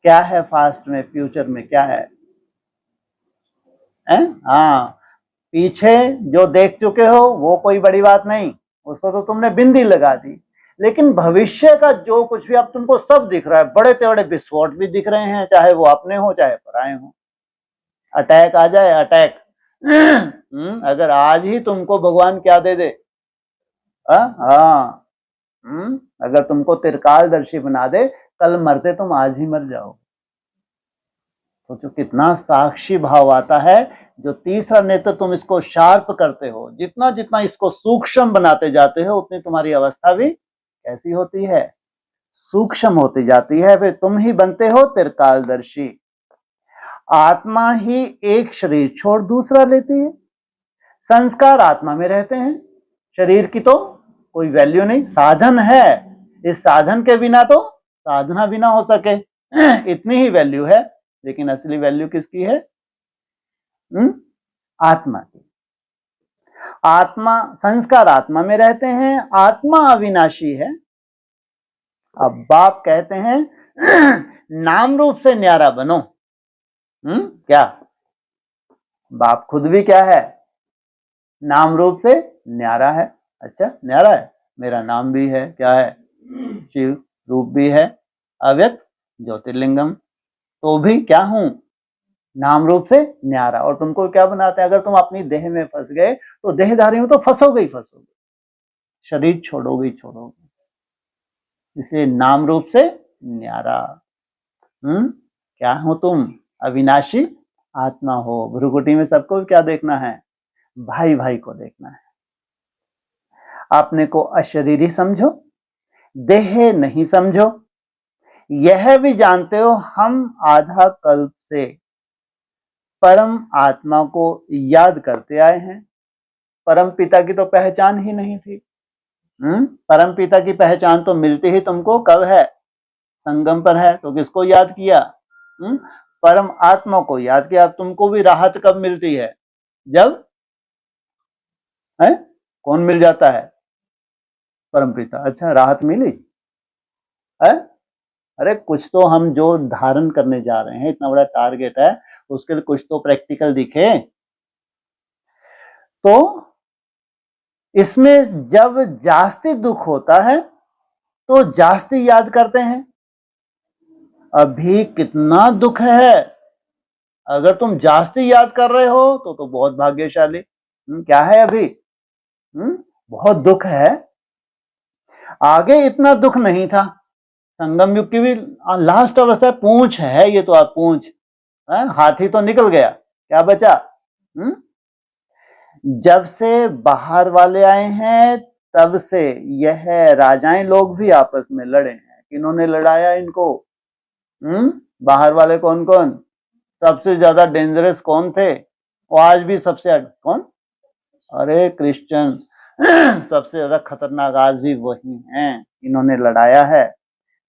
क्या है फास्ट में, फ्यूचर में क्या है? हाँ, पीछे जो देख चुके हो वो कोई बड़ी बात नहीं, उसको तो तुमने बिंदी लगा दी। लेकिन भविष्य का जो कुछ भी अब तुमको सब दिख रहा है, बड़े तेड़े विस्फोट भी दिख रहे हैं, चाहे वो अपने हो चाहे पराए हो। अटैक आ जाए, अटैक। अगर आज ही तुमको भगवान क्या दे दे, हाँ, अगर तुमको त्रिकालदर्शी बना दे, कल मरते तुम आज ही मर जाओ। सोचो कितना साक्षी भाव आता है। जो तीसरा नेत्र तुम इसको शार्प करते हो, जितना जितना इसको सूक्ष्म बनाते जाते हो, उतनी तुम्हारी अवस्था भी कैसी होती है? सूक्ष्म होती जाती है। फिर तुम ही बनते हो त्रिकालदर्शी। आत्मा ही एक शरीर छोड़ दूसरा लेती है। संस्कार आत्मा में रहते हैं, शरीर की तो कोई वैल्यू नहीं, साधन है। इस साधन के बिना तो साधना भी ना हो सके, इतनी ही वैल्यू है। लेकिन असली वैल्यू किसकी है? आत्मा की। आत्मा, संस्कार आत्मा में रहते हैं, आत्मा अविनाशी है। अब बाप कहते हैं नाम रूप से न्यारा बनो। क्या? बाप खुद भी क्या है? नाम रूप से न्यारा है। अच्छा, न्यारा है, मेरा नाम भी है, क्या है? शिव। रूप भी है अव्यक्त ज्योतिर्लिंगम, तो भी क्या हूं? नाम रूप से न्यारा। और तुमको क्या बनाते हैं? अगर तुम अपनी देह में फंस गए तो देहधारी में तो फंसोगे ही फंसोगे, शरीर छोड़ोगे ही छोड़ोगे। इसलिए नाम रूप से न्यारा। क्या हो तुम? अविनाशी आत्मा हो। भ्रुकुटी में सबको क्या देखना है? भाई भाई को देखना है। अपने को अशरीरी समझो, देह नहीं समझो। यह भी जानते हो हम आधा कल्प से परम आत्मा को याद करते आए हैं। परम पिता की तो पहचान ही नहीं थी। परम पिता की पहचान तो मिलती ही तुमको कब है? संगम पर है। तो किसको याद किया? परम आत्मा को याद किया। अब तुमको भी राहत कब मिलती है? जब कौन मिल जाता है? परम पिता। अच्छा, राहत मिली है? अरे कुछ तो हम जो धारण करने जा रहे हैं, इतना बड़ा टारगेट है, उसके लिए कुछ तो प्रैक्टिकल दिखे। तो इसमें जब जास्ती दुख होता है तो जास्ती याद करते हैं। अभी कितना दुख है, अगर तुम जास्ती याद कर रहे हो तो बहुत भाग्यशाली। क्या है अभी? बहुत दुख है। आगे इतना दुख नहीं था। संगम युग की भी लास्ट अवस्था पूंछ है, ये तो आप पूंछ, हाथी तो निकल गया, क्या बचा? जब से बाहर वाले आए हैं तब से यह राजाएं लोग भी आपस में लड़े हैं। किन्होंने लड़ाया इनको? बाहर वाले कौन कौन? सबसे ज्यादा डेंजरस कौन थे? वो आज भी सबसे कौन? अरे क्रिश्चियन। सबसे ज्यादा खतरनाक आज भी वही हैं, इन्होंने लड़ाया है,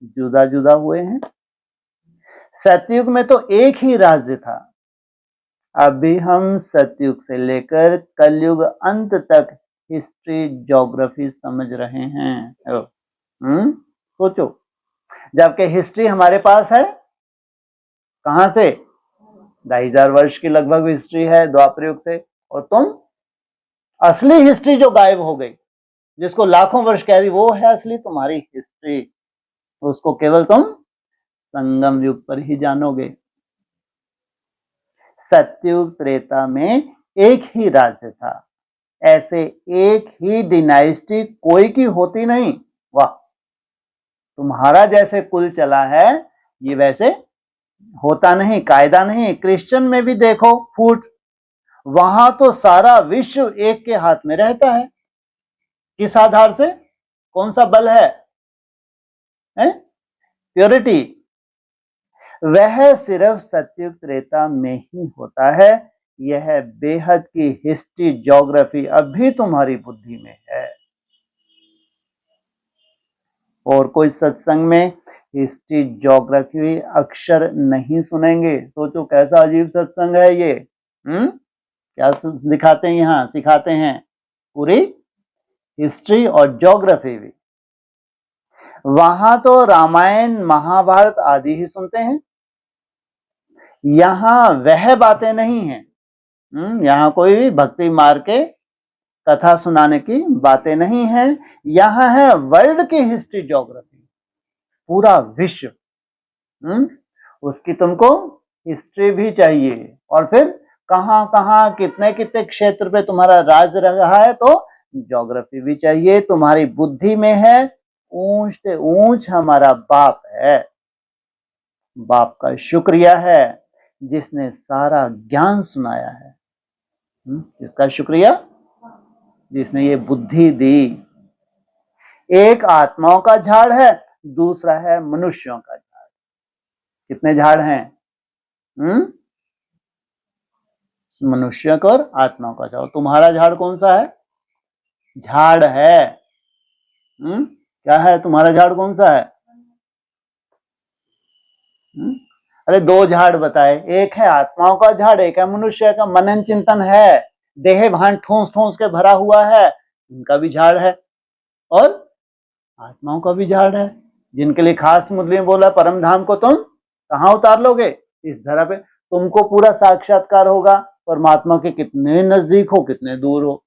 जुदा जुदा हुए हैं। सतयुग में तो एक ही राज्य था। अभी हम सतयुग से लेकर कलयुग अंत तक हिस्ट्री ज्योग्राफी समझ रहे हैं। सोचो, जबकि हिस्ट्री हमारे पास है कहां से? 2500 वर्ष की लगभग हिस्ट्री है द्वापर युग से। और तुम असली हिस्ट्री जो गायब हो गई, जिसको लाखों वर्ष कह रही, वो है असली तुम्हारी हिस्ट्री। उसको केवल तुम संगम युग पर ही जानोगे। सतयुग त्रेता में एक ही राज्य था, ऐसे एक ही डिनाइस्टी कोई की होती नहीं। वाह, तुम्हारा जैसे कुल चला है ये वैसे होता नहीं, कायदा नहीं। क्रिश्चियन में भी देखो फूट, वहां तो सारा विश्व एक के हाथ में रहता है। किस आधार से? कौन सा बल है? प्योरिटी। वह सिर्फ सत्युग त्रेता में ही होता है। यह बेहद की हिस्ट्री ज्योग्राफी अभी तुम्हारी बुद्धि में है। और कोई सत्संग में हिस्ट्री ज्योग्राफी अक्षर नहीं सुनेंगे। सोचो कैसा अजीब सत्संग है ये। क्या दिखाते हैं यहाँ, सिखाते हैं पूरी हिस्ट्री और ज्योग्राफी भी। वहां तो रामायण महाभारत आदि ही सुनते हैं, यहां वह बातें नहीं है। यहां कोई भी भक्ति मार्ग के कथा सुनाने की बातें नहीं है। यहां है वर्ल्ड की हिस्ट्री ज्योग्राफी, पूरा विश्व। उसकी तुमको हिस्ट्री भी चाहिए, और फिर कहां कहां कितने कितने क्षेत्र पे तुम्हारा राज रहा है, तो ज्योग्राफी भी चाहिए। तुम्हारी बुद्धि में है, ऊंच से ऊंच हमारा बाप है। बाप का शुक्रिया है जिसने सारा ज्ञान सुनाया है। किसका शुक्रिया? जिसने ये बुद्धि दी। एक आत्माओं का झाड़ है, दूसरा है मनुष्यों का झाड़। कितने झाड़ हैं? मनुष्य का और आत्माओं का झाड़। तुम्हारा झाड़ कौन सा है? झाड़ है। क्या है तुम्हारा झाड़? कौन सा है? अरे दो झाड़ बताए, एक है आत्माओं का झाड़, एक है मनुष्य का। मनन चिंतन है, देह भान ठोंस ठोंस के भरा हुआ है, उनका भी झाड़ है। और आत्माओं का भी झाड़ है, जिनके लिए खास मुरली में बोला परम धाम को तुम कहां उतार लोगे? इस धरा पे। तुमको पूरा साक्षात्कार होगा परमात्मा के, कितने नजदीक हो कितने दूर हो।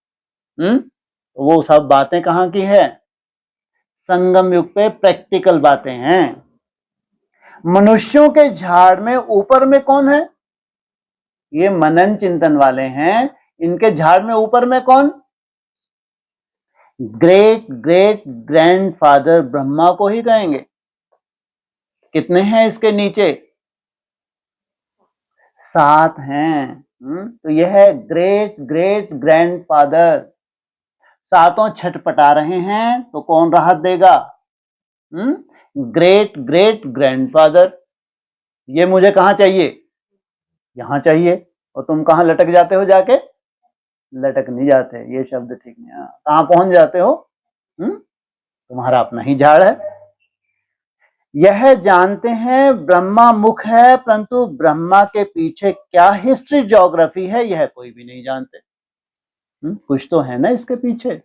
वो सब बातें कहां की है? संगम युग पे प्रैक्टिकल बातें हैं। मनुष्यों के झाड़ में ऊपर में कौन है? ये मनन चिंतन वाले हैं। इनके झाड़ में ऊपर में कौन? ग्रेट ग्रेट ग्रैंडफादर ब्रह्मा को ही कहेंगे। कितने हैं इसके नीचे? 7 हैं। तो यह है ग्रेट ग्रेट ग्रैंडफादर। सातों छटपटा रहे हैं तो कौन राहत देगा? Great great grandfather. ये मुझे कहां चाहिए? यहां चाहिए। और तुम कहां लटक जाते हो जाके? लटक नहीं जाते, ये शब्द ठीक नहीं। कहां पहुंच जाते हो? तुम्हारा अपना ही झाड़ है। यह जानते हैं ब्रह्मा मुख है, परंतु ब्रह्मा के पीछे क्या हिस्ट्री ज्योग्राफी है यह कोई भी नहीं जानते। कुछ तो है ना इसके पीछे।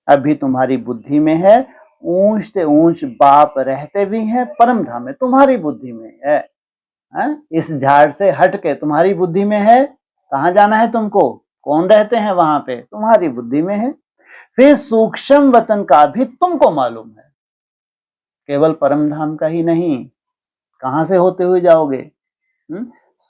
अभी तुम्हारी बुद्धि में है, ऊंच से ऊंच बाप रहते भी हैं परम धाम में, तुम्हारी बुद्धि में है। इस झाड़ से हट के तुम्हारी बुद्धि में है। कहां जाना है तुमको? कौन रहते हैं वहां पे? तुम्हारी बुद्धि में है। फिर सूक्ष्म वतन का भी तुमको मालूम है, केवल परम धाम का ही नहीं। कहां से होते हुए जाओगे?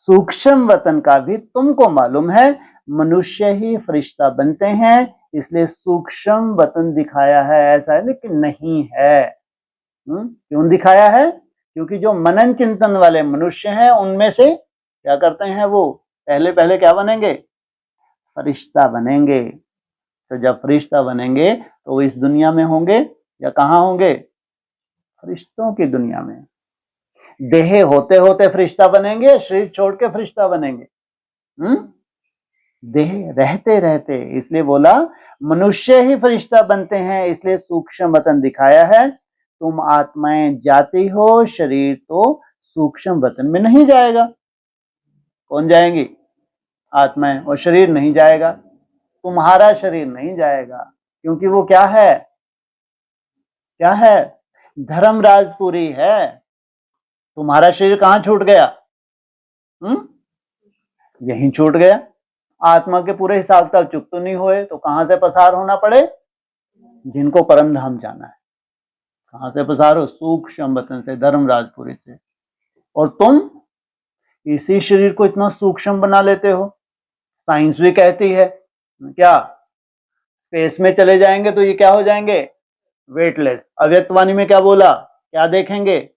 सूक्ष्म वतन का भी तुमको मालूम है। मनुष्य ही फरिश्ता बनते हैं, इसलिए सूक्ष्म वतन दिखाया है। ऐसा है लेकिन नहीं है। क्यों दिखाया है? क्योंकि जो मनन चिंतन वाले मनुष्य हैं उनमें से क्या करते हैं, वो पहले पहले क्या बनेंगे? फरिश्ता बनेंगे। तो जब फरिश्ता बनेंगे तो वो इस दुनिया में होंगे या कहां होंगे? फरिश्तों की दुनिया में। देह होते होते फरिश्ता बनेंगे, शरीर छोड़ के फरिश्ता बनेंगे। देह रहते रहते, इसलिए बोला मनुष्य ही फरिश्ता बनते हैं, इसलिए सूक्ष्म वतन दिखाया है। तुम आत्माएं जाती हो, शरीर तो सूक्ष्म वतन में नहीं जाएगा। कौन जाएंगी? आत्माएं। और शरीर नहीं जाएगा, तुम्हारा शरीर नहीं जाएगा, क्योंकि वो क्या है? क्या है? धर्मराजपुरी है। तुम्हारा शरीर कहां छूट गया? यहीं छूट गया। आत्मा के पूरे हिसाब किताब चुप तो नहीं हुए, तो कहां से पसार होना पड़े? जिनको परम धाम जाना है। कहां से पसार हो? सूक्ष्म वतन से, धर्मराजपुरी से। और तुम इसी शरीर को इतना सूक्ष्म बना लेते हो। साइंस भी कहती है क्या? स्पेस में चले जाएंगे तो ये क्या हो जाएंगे? वेटलेस। अव्यक्तवाणी में क्या बोला, क्या देखेंगे,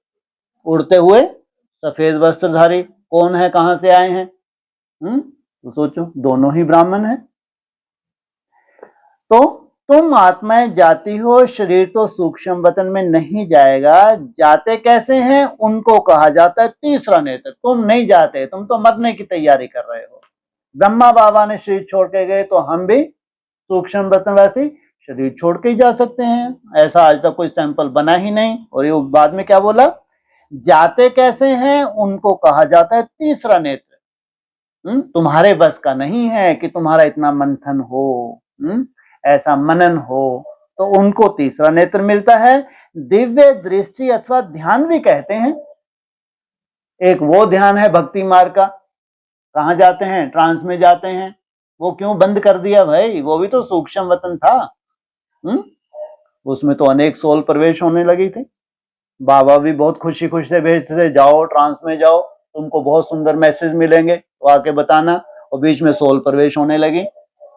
उड़ते हुए सफेद वस्त्रधारी। कौन है, कहां से आए हैं? तो सोचो, दोनों ही ब्राह्मण है। तो तुम आत्माएं जाती हो, शरीर तो सूक्ष्म वतन में नहीं जाएगा। जाते कैसे हैं, उनको कहा जाता है तीसरा नेत्र। तुम नहीं जाते, तुम तो मरने की तैयारी कर रहे हो। ब्रह्मा बाबा ने शरीर छोड़ के गए, तो हम भी सूक्ष्म वतनवासी शरीर छोड़ के ही जा सकते हैं। ऐसा आज तक कोई सैंपल बना ही नहीं। और ये बाद में क्या बोला, जाते कैसे हैं, उनको कहा जाता है तीसरा नेत्र। तुम्हारे बस का नहीं है कि तुम्हारा इतना मंथन हो, ऐसा मनन हो, तो उनको तीसरा नेत्र मिलता है। दिव्य दृष्टि अथवा ध्यान भी कहते हैं। एक वो ध्यान है भक्ति मार्ग का, कहां जाते हैं, ट्रांस में जाते हैं। वो क्यों बंद कर दिया भाई, वो भी तो सूक्ष्म वतन था। उसमें तो अनेक सोल प्रवेश होने लगी थी। बाबा भी बहुत खुशी खुशी से भेजते थे, जाओ ट्रांस में जाओ, तुमको बहुत सुंदर मैसेज मिलेंगे, तो आके बताना। और बीच में सोल प्रवेश होने लगी,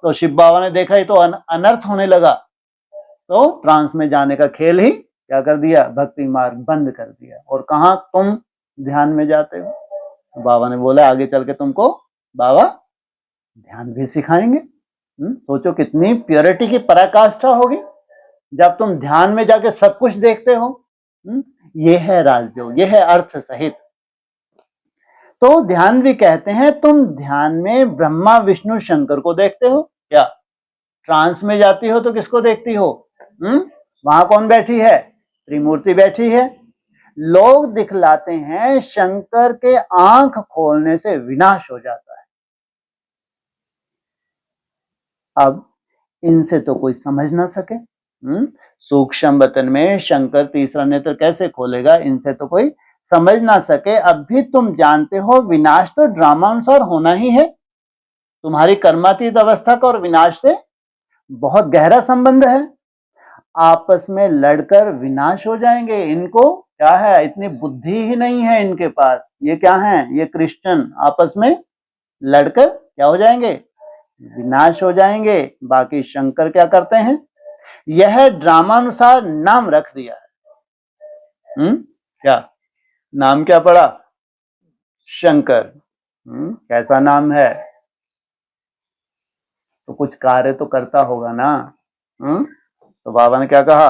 तो शिव बाबा ने देखा ये तो अनर्थ होने लगा, तो ट्रांस में जाने का खेल ही क्या कर दिया, भक्ति मार्ग बंद कर दिया। और कहा तुम ध्यान में जाते हो। तो बाबा ने बोला आगे चल के तुमको बाबा ध्यान भी सिखाएंगे। सोचो कितनी प्योरिटी की पराकाष्ठा होगी जब तुम ध्यान में जाके सब कुछ देखते हो। ये है राजयोग, ये है अर्थ सहित। तो ध्यान भी कहते हैं, तुम ध्यान में ब्रह्मा विष्णु शंकर को देखते हो क्या? ट्रांस में जाती हो तो किसको देखती हो? वहां कौन बैठी है? त्रिमूर्ति बैठी है। लोग दिखलाते हैं शंकर के आंख खोलने से विनाश हो जाता है। अब इनसे तो कोई समझ ना सके। सूक्ष्म वतन में शंकर तीसरा नेत्र कैसे खोलेगा, इनसे तो कोई समझ ना सके। अब भी तुम जानते हो विनाश तो ड्रामानुसार होना ही है। तुम्हारी कर्मातीत अवस्था का और विनाश से बहुत गहरा संबंध है। आपस में लड़कर विनाश हो जाएंगे। इनको क्या है, इतनी बुद्धि ही नहीं है इनके पास। ये क्या है, ये क्रिश्चियन आपस में लड़कर क्या हो जाएंगे, विनाश हो जाएंगे। बाकी शंकर क्या करते हैं, यह ड्रामानुसार नाम रख दिया है। क्या नाम, क्या पड़ा, शंकर। कैसा नाम है, तो कुछ कार्य तो करता होगा ना। तो बाबा ने क्या कहा,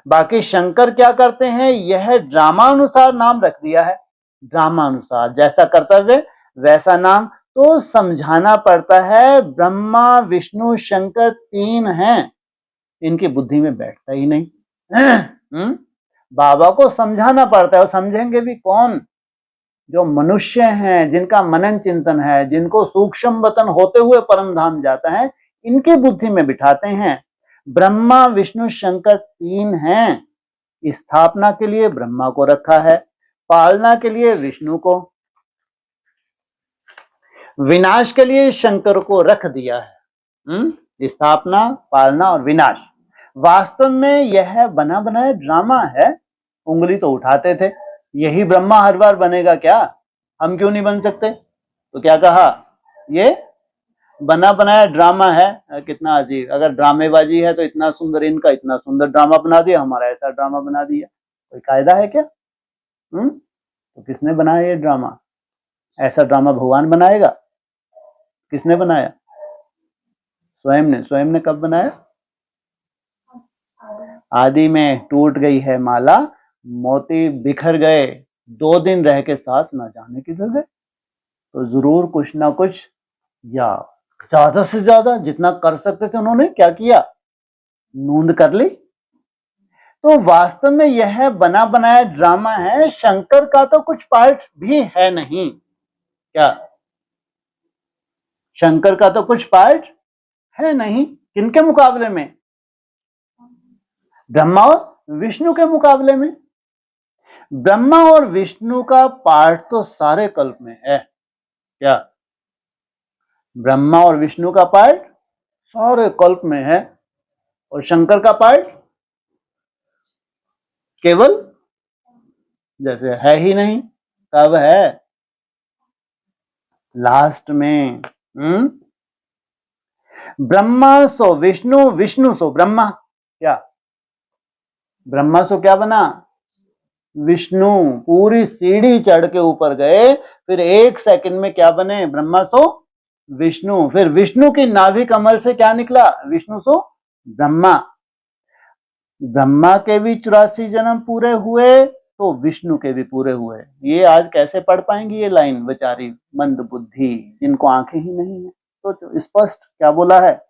बाकी शंकर क्या करते हैं, यह ड्रामानुसार नाम रख दिया है। ड्रामानुसार जैसा कर्तव्य वैसा नाम। तो समझाना पड़ता है, ब्रह्मा विष्णु शंकर तीन हैं, इनकी बुद्धि में बैठता ही नहीं। बाबा को समझाना पड़ता है। और समझेंगे भी कौन? जो मनुष्य हैं, जिनका मनन चिंतन है, जिनको सूक्ष्म वतन होते हुए परम धाम जाता है, इनकी बुद्धि में बिठाते हैं। ब्रह्मा विष्णु शंकर तीन हैं। स्थापना के लिए ब्रह्मा को रखा है, पालना के लिए विष्णु को, विनाश के लिए शंकर को रख दिया है। स्थापना, पालना और विनाश। वास्तव में यह बना बनाया ड्रामा है। उंगली तो उठाते थे, यही ब्रह्मा हर बार बनेगा क्या, हम क्यों नहीं बन सकते? तो क्या कहा, ये बना बनाया ड्रामा है। कितना अजीब, अगर ड्रामेबाजी है तो इतना सुंदर, इनका इतना सुंदर ड्रामा बना दिया, हमारा ऐसा ड्रामा बना दिया। कोई कायदा है क्या? तो किसने बनाया ये ड्रामा? ऐसा ड्रामा भगवान बनाएगा? किसने बनाया? स्वयं ने। स्वयं ने कब बनाया? आदि में टूट गई है माला, मोती बिखर गए, 2 दिन रह के साथ ना जाने किधर गए। तो जरूर कुछ ना कुछ, या ज्यादा से ज्यादा जितना कर सकते थे उन्होंने क्या किया, नूंद कर ली। तो वास्तव में यह बना बनाया ड्रामा है। शंकर का तो कुछ पार्ट भी है नहीं क्या? शंकर का तो कुछ पार्ट है नहीं। किनके मुकाबले में? ब्रह्मा और विष्णु के मुकाबले में। ब्रह्मा और विष्णु का पार्ट तो सारे कल्प में है क्या? ब्रह्मा और विष्णु का पार्ट सारे कल्प में है, और शंकर का पार्ट केवल जैसे है ही नहीं। कब है? लास्ट में। ब्रह्मा सो विष्णु, विष्णु सो ब्रह्मा। क्या? ब्रह्मा सो क्या बना? विष्णु। पूरी सीढ़ी चढ़ के ऊपर गए, फिर 1 सेकंड में क्या बने? ब्रह्मा सो विष्णु। फिर विष्णु की नाभि कमल से क्या निकला? विष्णु सो ब्रह्मा। ब्रह्मा के भी 84 जन्म पूरे हुए तो विष्णु के भी पूरे हुए। ये आज कैसे पढ़ पाएंगी ये लाइन बेचारी मंद बुद्धि, जिनको आंखें ही नहीं है। तो स्पष्ट क्या बोला है?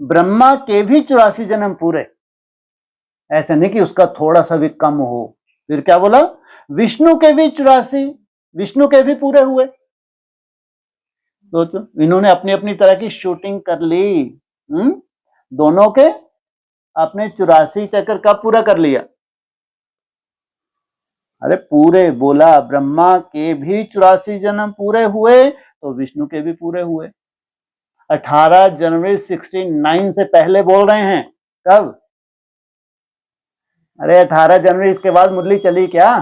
ब्रह्मा के भी 84 जन्म पूरे, ऐसा नहीं कि उसका थोड़ा सा भी कम हो। फिर क्या बोला? विष्णु के भी 84, विष्णु के भी पूरे हुए। सोचो, इन्होंने अपनी अपनी तरह की शूटिंग कर ली। दोनों के अपने 84 चक्कर कब पूरा कर लिया? अरे पूरे बोला, ब्रह्मा के भी 84 जन्म पूरे हुए तो विष्णु के भी पूरे हुए। 18 जनवरी 69 से पहले बोल रहे हैं। कब? अरे 18 जनवरी, इसके बाद मुरली चली क्या?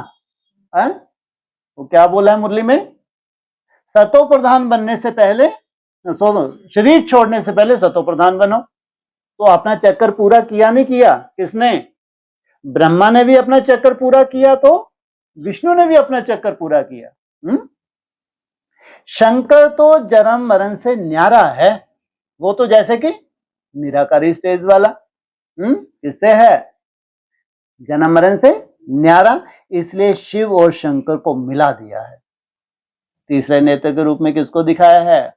वो क्या बोला है मुरली में? सतो प्रधान बनने से पहले, शरीर छोड़ने से पहले सतो प्रधान बनो। तो अपना चक्कर पूरा किया नहीं किया? किसने? ब्रह्मा ने भी अपना चक्कर पूरा किया तो विष्णु ने भी अपना चक्कर पूरा किया। शंकर तो जन्म मरण से न्यारा है, वो तो जैसे कि निराकारी स्टेज वाला। किससे है? जन्म मरण से न्यारा, इसलिए शिव और शंकर को मिला दिया है। तीसरे नेत्र के रूप में किसको दिखाया है?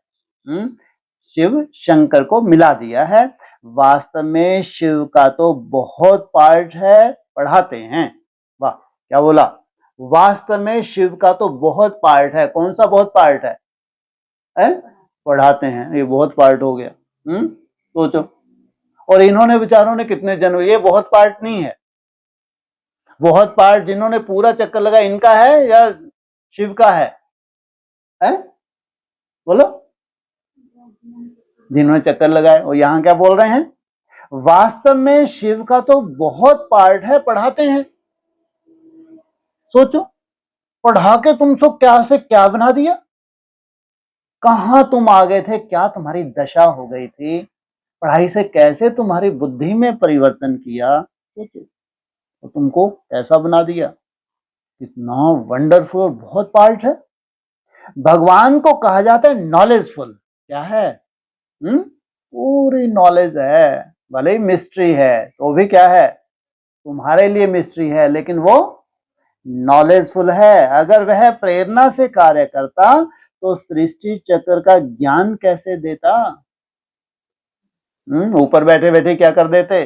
शिव शंकर को मिला दिया है। वास्तव में शिव का तो बहुत पार्ट है, पढ़ाते हैं। वाह, क्या बोला? वास्तव में शिव का तो बहुत पार्ट है। कौन सा बहुत पार्ट है? पढ़ाते हैं। ये बहुत पार्ट हो गया। सोचो, और इन्होंने विचारों ने कितने जन्म? ये बहुत पार्ट नहीं है। बहुत पार्ट जिन्होंने पूरा चक्कर लगा इनका है या शिव का है? बोलो, जिन्होंने चक्कर लगाए। और यहां क्या बोल रहे हैं? वास्तव में शिव का तो बहुत पार्ट है, पढ़ाते हैं। सोचो, पढ़ा के तुम सब क्या से क्या बना दिया? कहां तुम आ गए थे? क्या तुम्हारी दशा हो गई थी? पढ़ाई से कैसे तुम्हारी बुद्धि में परिवर्तन किया? सोचो, तो तुमको कैसा बना दिया? कितना वंडरफुल, बहुत पार्ट है। भगवान को कहा जाता है नॉलेजफुल। क्या है? पूरी नॉलेज है। भले ही मिस्ट्री है तो भी क्या है? तुम्हारे लिए मिस्ट्री है, लेकिन वो नॉलेजफुल है। अगर वह प्रेरणा से कार्य करता तो सृष्टि चक्र का ज्ञान कैसे देता? ऊपर बैठे बैठे क्या कर देते?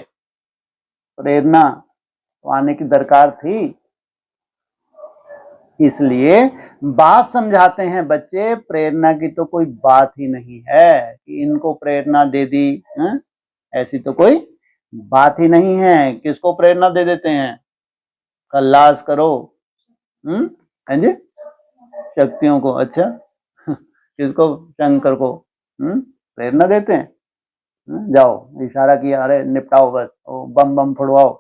प्रेरणा तो आने की दरकार थी। इसलिए बाप समझाते हैं, बच्चे प्रेरणा की तो कोई बात ही नहीं है कि इनको प्रेरणा दे दी। ऐसी तो कोई बात ही नहीं है। किसको प्रेरणा दे देते हैं? खल्लास करो। हैं जी? शक्तियों को। अच्छा, किसको? शंकर को प्रेरणा देते हैं। जाओ, इशारा किया, अरे निपटाओ बस, बम बम फुड़वाओ,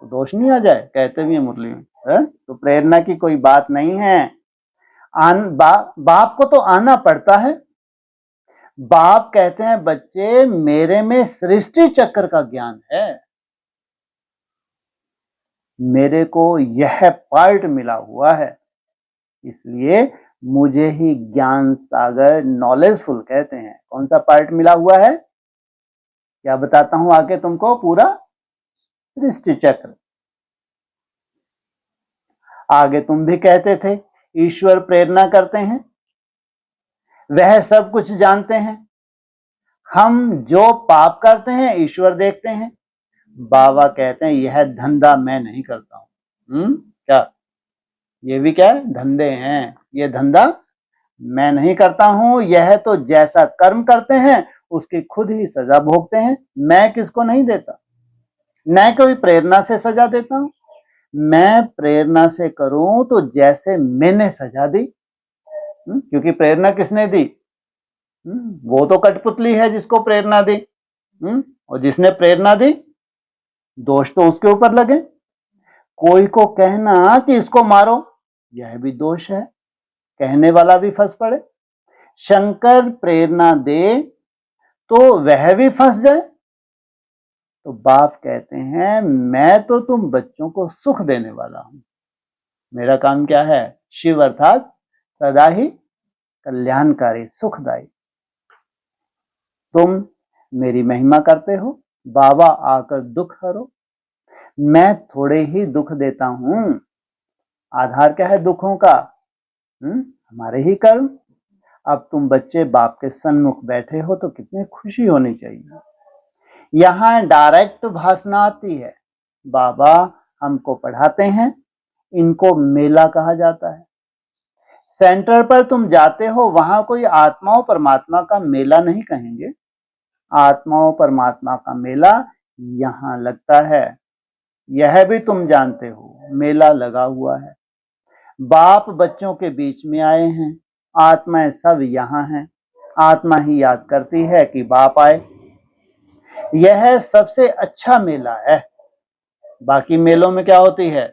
तो दोष नहीं आ जाए? कहते भी है मुरली में। तो प्रेरणा की कोई बात नहीं है। बाप को तो आना पड़ता है। बाप कहते हैं, बच्चे मेरे में सृष्टि चक्र का ज्ञान है, मेरे को यह पार्ट मिला हुआ है, इसलिए मुझे ही ज्ञान सागर नॉलेजफुल कहते हैं। कौन सा पार्ट मिला हुआ है? क्या बताता हूं आगे तुमको? पूरा सृष्टि चक्र। आगे तुम भी कहते थे ईश्वर प्रेरणा करते हैं, वह सब कुछ जानते हैं, हम जो पाप करते हैं ईश्वर देखते हैं। बाबा कहते हैं यह धंधा मैं नहीं करता हूं। क्या? ये भी क्या है? धंधे हैं। ये धंधा मैं नहीं करता हूं। यह तो जैसा कर्म करते हैं उसकी खुद ही सजा भोगते हैं। मैं किसको नहीं देता, न कोई प्रेरणा से सजा देता हूं। मैं प्रेरणा से करूं तो जैसे मैंने सजा दी। क्योंकि प्रेरणा किसने दी? वो तो कठपुतली है जिसको प्रेरणा दी। और जिसने प्रेरणा दी, दोष तो उसके ऊपर लगे। कोई को कहना कि इसको मारो, यह भी दोष है, कहने वाला भी फंस पड़े। शंकर प्रेरणा दे तो वह भी फंस जाए। तो बाप कहते हैं मैं तो तुम बच्चों को सुख देने वाला हूं, मेरा काम क्या है? शिव अर्थात सदा ही कल्याणकारी, सुखदायी। तुम मेरी महिमा करते हो, बाबा आकर दुख हरो। मैं थोड़े ही दुख देता हूं। आधार क्या है दुखों का? हमारे ही कर्म। अब तुम बच्चे बाप के सन्मुख बैठे हो तो कितनी खुशी होनी चाहिए। यहां डायरेक्ट भाषणा आती है। बाबा हमको पढ़ाते हैं, इनको मेला कहा जाता है। सेंटर पर तुम जाते हो, वहां कोई आत्माओं परमात्मा का मेला नहीं कहेंगे। आत्माओं परमात्मा का मेला यहां लगता है, यह भी तुम जानते हो, मेला लगा हुआ है। बाप बच्चों के बीच में आए हैं, आत्माएं सब यहाँ हैं। आत्मा ही याद करती है कि बाप आए। यह सबसे अच्छा मेला है। बाकी मेलों में क्या होती है?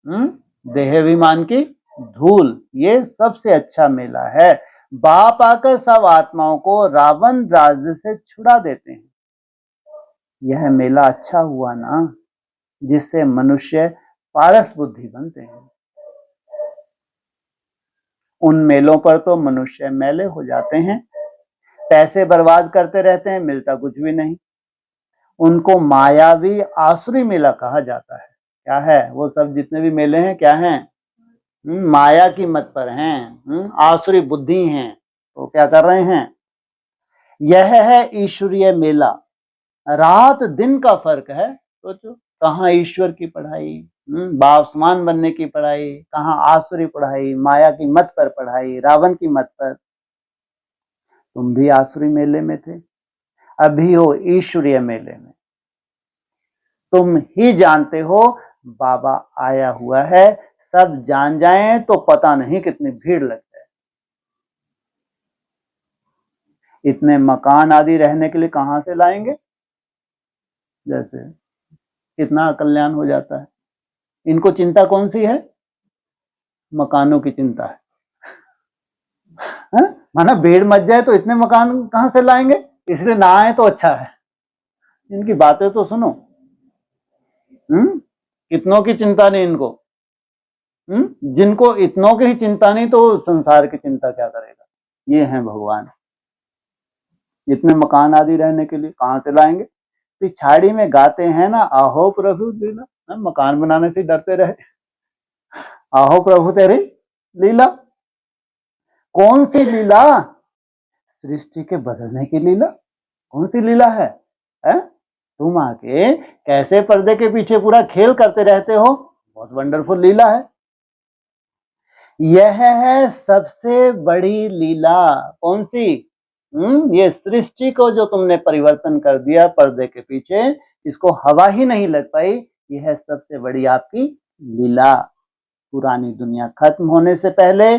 देहाभिमान की धूल। ये सबसे अच्छा मेला है। बाप आकर सब आत्माओं को रावण राज्य से छुड़ा देते हैं। यह मेला अच्छा हुआ ना, जिससे मनुष्य पारस बुद्धि बनते हैं। उन मेलों पर तो मनुष्य मैले हो जाते हैं, पैसे बर्बाद करते रहते हैं, मिलता कुछ भी नहीं। उनको मायावी आसुरी मेला कहा जाता है। क्या है वो सब जितने भी मेले हैं, क्या हैं? माया की मत पर हैं, आसुरी बुद्धि हैं। तो क्या कर रहे हैं? यह है ईश्वरीय मेला। रात दिन का फर्क है। सोचो, कहाँ ईश्वर की पढ़ाई, बापसमान बनने की पढ़ाई, कहाँ आसुरी पढ़ाई, माया की मत पर पढ़ाई, रावण की मत पर। तुम भी आसुरी मेले में थे, अभी हो ईश्वरीय मेले में। तुम ही जानते हो बाबा आया हुआ है। सब जान जाएं तो पता नहीं कितनी भीड़ लग जाए। इतने मकान आदि रहने के लिए कहां से लाएंगे? जैसे कितना कल्याण हो जाता है। इनको चिंता कौन सी है? मकानों की चिंता है। माना भीड़ मच जाए तो इतने मकान कहां से लाएंगे, इसलिए ना आए तो अच्छा है। इनकी बातें तो सुनो। कितनों की चिंता नहीं इनको। जिनको इतनों की ही चिंता नहीं तो संसार की चिंता क्या करेगा। ये है भगवान। इतने मकान आदि रहने के लिए कहां से लाएंगे? पिछाड़ी में गाते हैं ना, आहो प्रभु लीला। मकान बनाने से डरते रहे, आहो प्रभु तेरी लीला। कौन सी लीला? सृष्टि के बदलने की लीला। कौन सी लीला है? तुम आके कैसे पर्दे के पीछे पूरा खेल करते रहते हो, बहुत वंडरफुल लीला है। यह है सबसे बड़ी लीला। कौन सी? ये सृष्टि को जो तुमने परिवर्तन कर दिया पर्दे के पीछे, इसको हवा ही नहीं लग पाई, यह सबसे बड़ी आपकी लीला। पुरानी दुनिया खत्म होने से पहले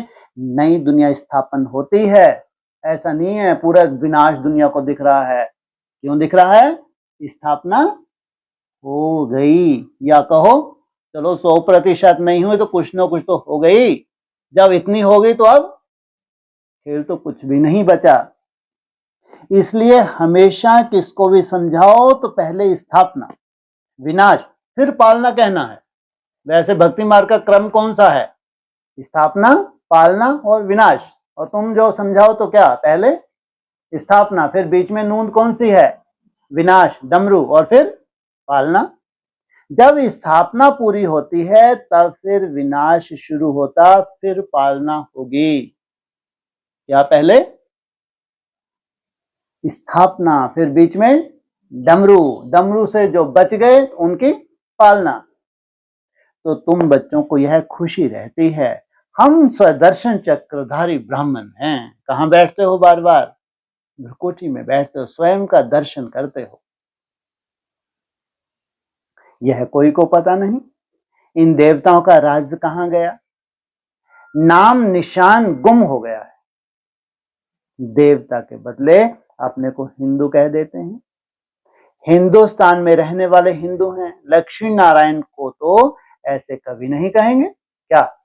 नई दुनिया स्थापन होती है। ऐसा नहीं है पूरा विनाश दुनिया को दिख रहा है। क्यों दिख रहा है? स्थापना हो गई, या कहो चलो 100% नहीं हुई तो कुछ ना कुछ तो हो गई। जब इतनी हो गई तो अब खेल तो कुछ भी नहीं बचा। इसलिए हमेशा किसको भी समझाओ तो पहले स्थापना, विनाश, फिर पालना कहना है। वैसे भक्ति मार्ग का क्रम कौन सा है? स्थापना, पालना और विनाश। और तुम जो समझाओ तो क्या, पहले स्थापना, फिर बीच में नूंद कौन सी है? विनाश, डमरू, और फिर पालना। जब स्थापना पूरी होती है तब फिर विनाश शुरू होता, फिर पालना होगी। क्या पहले स्थापना, फिर बीच में डमरू, डमरू से जो बच गए उनकी पालना। तो तुम बच्चों को यह खुशी रहती है, हम स्वदर्शन चक्रधारी ब्राह्मण हैं। कहां बैठते हो? बार बार भ्रकुटी में बैठते हो, स्वयं का दर्शन करते हो। यह कोई को पता नहीं। इन देवताओं का राज कहां गया? नाम निशान गुम हो गया है। देवता के बदले अपने को हिंदू कह देते हैं। हिंदुस्तान में रहने वाले हिंदू हैं, लक्ष्मी नारायण को तो ऐसे कभी नहीं कहेंगे। क्या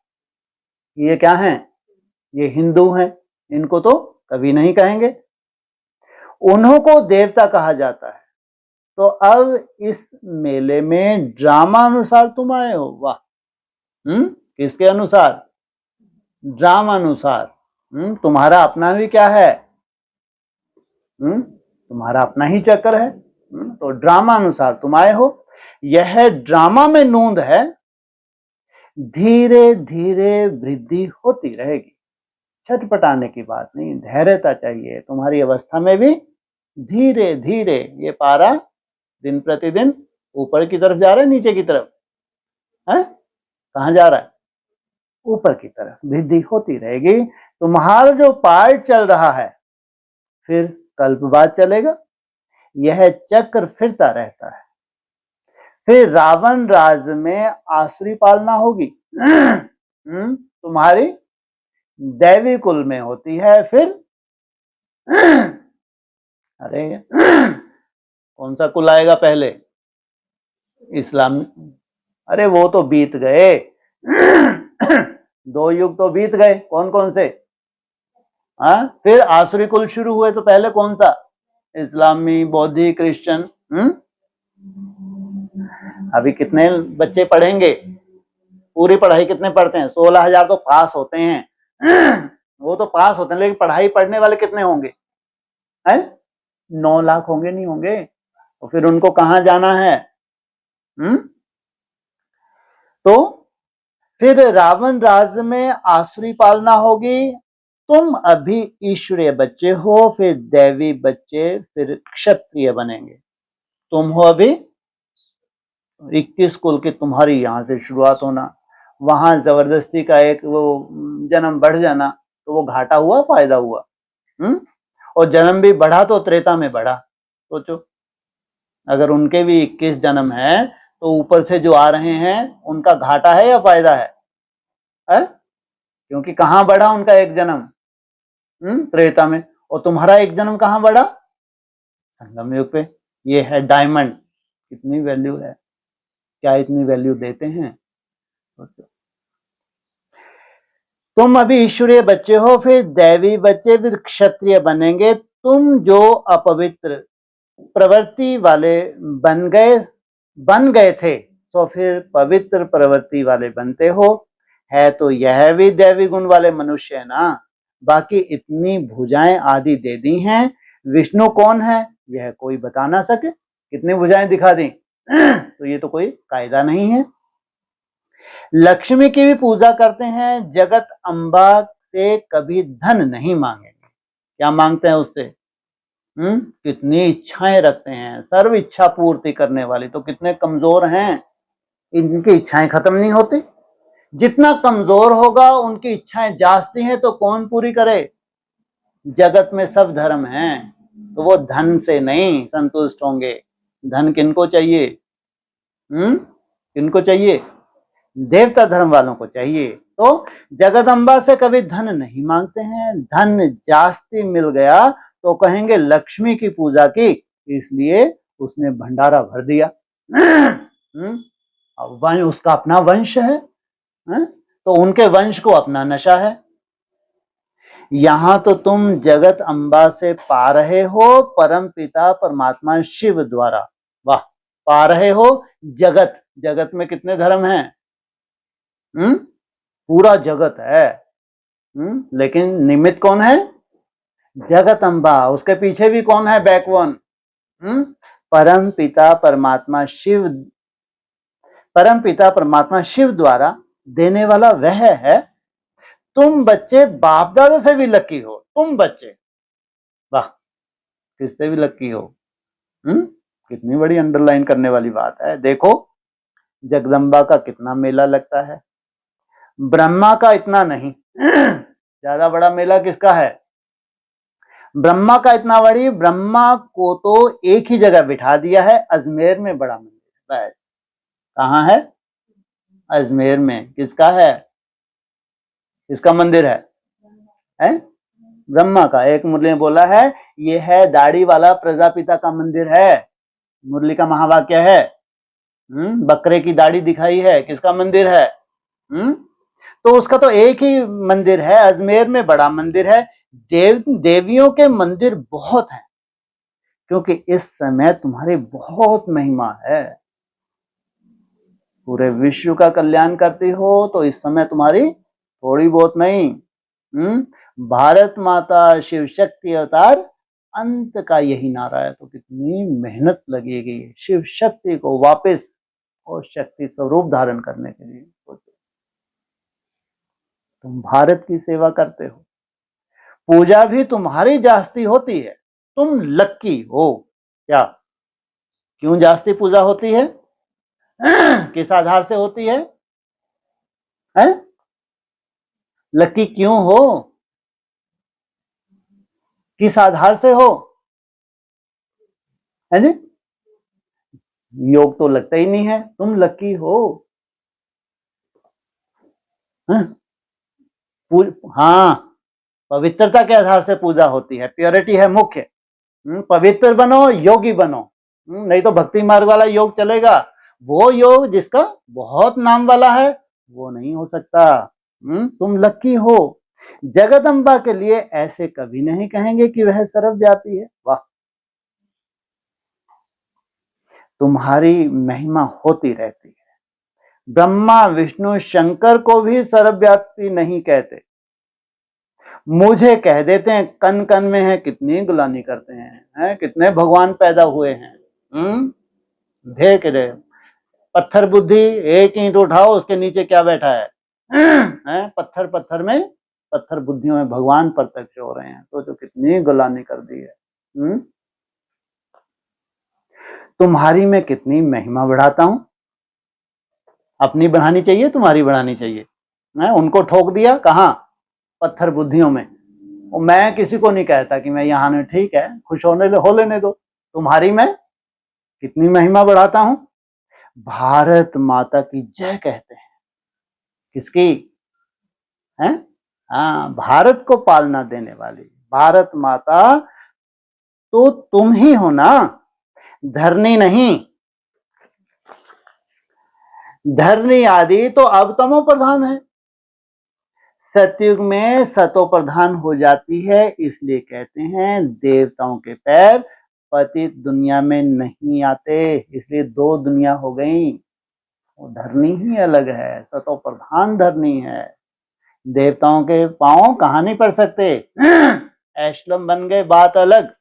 ये क्या हैं? ये हिंदू हैं, इनको तो कभी नहीं कहेंगे। उन्हों को देवता कहा जाता है। तो अब इस मेले में ड्रामा अनुसार तुम आए हो। वाह। किसके अनुसार? ड्रामा अनुसार। तुम्हारा अपना भी क्या है? तुम्हारा अपना ही चक्र है। तो ड्रामा अनुसार तुम आए हो। यह ड्रामा में नूंद है, धीरे धीरे वृद्धि होती रहेगी। छटपटाने की बात नहीं, धैर्यता चाहिए। तुम्हारी अवस्था में भी धीरे धीरे ये पारा दिन प्रतिदिन ऊपर की तरफ जा रहा है, नीचे की तरफ है? कहां जा रहा है? ऊपर की तरफ वृद्धि होती रहेगी। तुम्हारा जो पार्ट चल रहा है फिर कल्प बाद चलेगा। यह चक्र फिरता रहता है। फिर रावण राज में आसुरी पालना होगी। तुम्हारी दैवी कुल में होती है। फिर अरे कौन सा कुल आएगा पहले? इस्लाम। अरे वो तो बीत गए। 2 युग तो बीत गए। कौन कौन से? हाँ, फिर आसुरी कुल शुरू हुए तो पहले कौन सा? इस्लामी, बौद्धि, क्रिश्चियन। अभी कितने बच्चे पढ़ेंगे? पूरी पढ़ाई कितने पढ़ते हैं? 16,000 तो पास होते हैं। वो तो पास होते हैं, लेकिन पढ़ाई पढ़ने वाले कितने होंगे? हैं? 9 लाख होंगे, नहीं होंगे? तो फिर उनको कहां जाना है? तो फिर रावण राज में आसुरी पालना होगी। तुम अभी ईश्वरीय बच्चे हो, फिर दैवी बच्चे, फिर क्षत्रिय बनेंगे। तुम हो अभी 21 कुल की, तुम्हारी यहां से शुरुआत होना, वहां जबरदस्ती का एक वो जन्म बढ़ जाना, तो वो घाटा हुआ फायदा हुआ? और जन्म भी बढ़ा तो त्रेता में बढ़ा। सोचो, अगर उनके भी 21 जन्म है तो ऊपर से जो आ रहे हैं उनका घाटा है या फायदा है? क्योंकि कहां बढ़ा उनका एक जन्म? त्रेता में। और तुम्हारा एक जन्म कहां बढ़ा? संगम युग पे। ये है डायमंड। कितनी वैल्यू है? क्या इतनी वैल्यू देते हैं? तुम अभी ईश्वरीय बच्चे हो, फिर दैवी बच्चे, फिर क्षत्रिय बनेंगे। तुम जो अपवित्र प्रवृत्ति वाले बन गए थे, तो फिर पवित्र प्रवृत्ति वाले बनते हो। है तो यह भी दैवी गुण वाले मनुष्य है ना। बाकी इतनी भुजाएं आदि दे दी हैं। विष्णु कौन है यह कोई बता ना सके। कितनी भुजाएं दिखा दी। तो ये तो कोई कायदा नहीं है। लक्ष्मी की भी पूजा करते हैं। जगत अम्बा से कभी धन नहीं मांगेंगे। क्या मांगते हैं उससे? कितनी इच्छाएं रखते हैं। सर्व इच्छा पूर्ति करने वाली। तो कितने कमजोर हैं, इनकी इच्छाएं खत्म नहीं होती। जितना कमजोर होगा उनकी इच्छाएं जास्ती हैं, तो कौन पूरी करे? जगत में सब धर्म हैं, तो वो धन से नहीं संतुष्ट होंगे। धन किनको चाहिए? किनको चाहिए? देवता धर्म वालों को चाहिए। तो जगदम्बा से कभी धन नहीं मांगते हैं। धन जास्ती मिल गया तो कहेंगे लक्ष्मी की पूजा की, इसलिए उसने भंडारा भर दिया। उसका अपना वंश है, तो उनके वंश को अपना नशा है। यहां तो तुम जगत अम्बा से पा रहे हो परम पिता परमात्मा शिव द्वारा। वाह। पा रहे हो जगत। जगत में कितने धर्म हैं? पूरा जगत है। लेकिन निमित्त कौन है? जगत अम्बा। उसके पीछे भी कौन है? बैकवन। परम पिता परमात्मा शिव। परम पिता परमात्मा शिव द्वारा देने वाला वह है। तुम बच्चे बाप दादा से भी लकी हो। तुम बच्चे, वाह, किससे भी लकी हो। कितनी बड़ी अंडरलाइन करने वाली बात है। देखो जगदम्बा का कितना मेला लगता है, ब्रह्मा का इतना नहीं। ज्यादा बड़ा मेला किसका है? ब्रह्मा का इतना बड़ी। ब्रह्मा को तो एक ही जगह बिठा दिया है, अजमेर में बड़ा मंदिर है। कहां है? अजमेर में। किसका है? किसका मंदिर है? ब्रह्मा का। एक मुरली ने बोला है ये है दाढ़ी वाला प्रजापिता का मंदिर है। मुरली का महावाक्य है। बकरे की दाढ़ी दिखाई है, किसका मंदिर है? तो उसका तो एक ही मंदिर है। अजमेर में बड़ा मंदिर है। देवियों के मंदिर बहुत हैं। क्योंकि इस समय तुम्हारी बहुत महिमा है। पूरे विश्व का कल्याण करती हो तो इस समय तुम्हारी थोड़ी बहुत नहीं। भारत माता शिव शक्ति अवतार अंत का यही नारा है, तो कितनी मेहनत लगेगी शिव शक्ति को वापस और शक्ति स्वरूप धारण करने के लिए। सोचो, तुम भारत की सेवा करते हो, पूजा भी तुम्हारी जास्ती होती है, तुम लक्की हो। क्या क्यों जास्ती पूजा होती है? किस आधार से होती है? लक्की क्यों हो? किस आधार से हो? है जी? योग तो लगता ही नहीं है, तुम लक्की हो। हाँ, पवित्रता के आधार से पूजा होती है, प्योरिटी है मुख्य। पवित्र बनो, योगी बनो। नहीं तो भक्ति मार्ग वाला योग चलेगा, वो योग जिसका बहुत नाम वाला है वो नहीं हो सकता। तुम लक्की हो। जगदम्बा के लिए ऐसे कभी नहीं कहेंगे कि वह सर्वव्यापी है। वाह, तुम्हारी महिमा होती रहती है। ब्रह्मा विष्णु शंकर को भी सर्वव्यापी नहीं कहते, मुझे कह देते हैं। कन कन में है, कितनी गुलामी करते हैं, कितने भगवान पैदा हुए हैं। देख रहे, पत्थर बुद्धि, एक ईंट उठाओ उसके नीचे क्या बैठा है, पत्थर पत्थर में, पत्थर बुद्धियों में भगवान प्रत्यक्ष हो रहे हैं। तो जो कितनी गुलामी कर दी है। तुम्हारी मैं कितनी महिमा बढ़ाता हूं। अपनी बढ़ानी चाहिए, तुम्हारी बढ़ानी चाहिए। उनको ठोक दिया कहां? पत्थर बुद्धियों में। मैं किसी को नहीं कहता कि मैं यहां नहीं, ठीक है, खुश होने हो लेने दो। तुम्हारी मैं कितनी महिमा बढ़ाता हूं। भारत माता की जय कहते हैं। किसकी? है? हाँ, भारत को पालना देने वाली भारत माता तो तुम ही हो ना, धरनी नहीं। धरनी आदि तो अब तमो प्रधान है, सतयुग में सतो प्रधान हो जाती है। इसलिए कहते हैं देवताओं के पैर पतित दुनिया में नहीं आते, इसलिए दो दुनिया हो गई। वो धरनी ही अलग है, सतो प्रधान धरनी है। देवताओं के पांव कहां नहीं पड़ सकते, ऐशलम बन गए, बात अलग।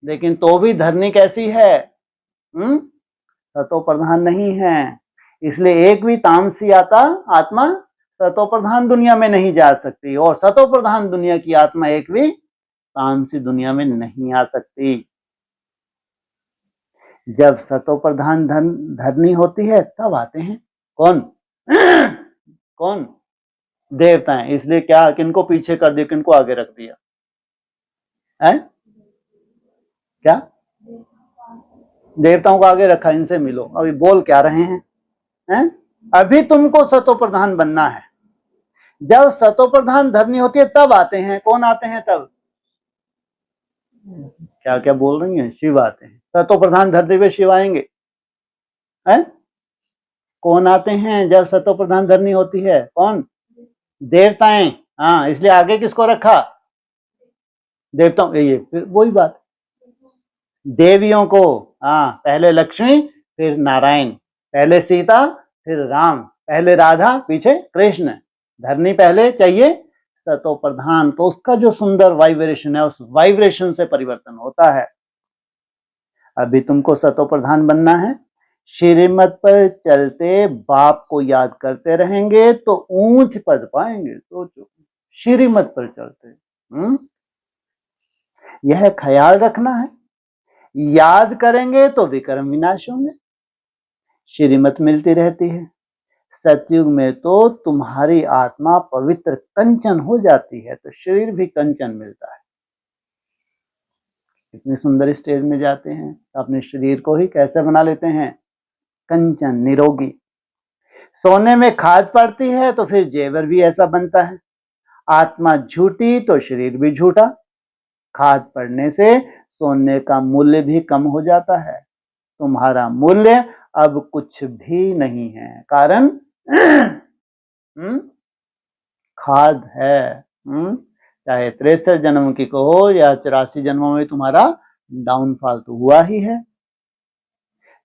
लेकिन तो भी धरनी कैसी है? सतो प्रधान नहीं है। इसलिए एक भी तामसी आत्मा सतो प्रधान दुनिया में नहीं जा सकती, और सतो प्रधान दुनिया की आत्मा एक भी तामसी दुनिया में नहीं आ सकती। जब सतो प्रधान धरनी होती है तब आते हैं कौन? कौन? देवताएं। इसलिए क्या, किनको पीछे कर दिया, किनको आगे रख दिया है? क्या देवताओं को आगे रखा? इनसे मिलो, अभी बोल क्या रहे हैं? अभी तुमको सतो प्रधान बनना है। जब सतो प्रधान धरनी होती है तब आते हैं कौन? आते हैं तब क्या क्या बोल रही हैं? शिव आते हैं। सतो प्रधान धरती पे शिव आएंगे। है? कौन आते हैं जब सतो प्रधान धरनी होती है? कौन? देवताएं। हाँ, इसलिए आगे किसको रखा? देवताओं। ये फिर वही बात, देवियों को। हाँ, पहले लक्ष्मी फिर नारायण, पहले सीता फिर राम, पहले राधा पीछे कृष्ण। धरनी पहले चाहिए, सतो प्रधान, तो उसका जो सुंदर वाइब्रेशन है उस वाइब्रेशन से परिवर्तन होता है। अभी तुमको सतो प्रधान बनना है। श्रीमत पर चलते बाप को याद करते रहेंगे तो ऊंच पद पाएंगे। सोचो, श्रीमत पर चलते। यह ख्याल रखना है, याद करेंगे तो विक्रम विनाश होंगे। श्रीमत मिलती रहती है। सतयुग में तो तुम्हारी आत्मा पवित्र कंचन हो जाती है तो शरीर भी कंचन मिलता है। इतनी सुंदर स्टेज में जाते हैं, अपने शरीर को ही कैसे बना लेते हैं? कंचन, निरोगी। सोने में खाद पड़ती है तो फिर जेवर भी ऐसा बनता है। आत्मा झूठी तो शरीर भी झूठा। खाद पड़ने से सोने का मूल्य भी कम हो जाता है। तुम्हारा मूल्य अब कुछ भी नहीं है, कारण खाद है। चाहे 63 जन्म की कहो या 84 जन्मों में तुम्हारा डाउनफॉल तो हुआ ही है।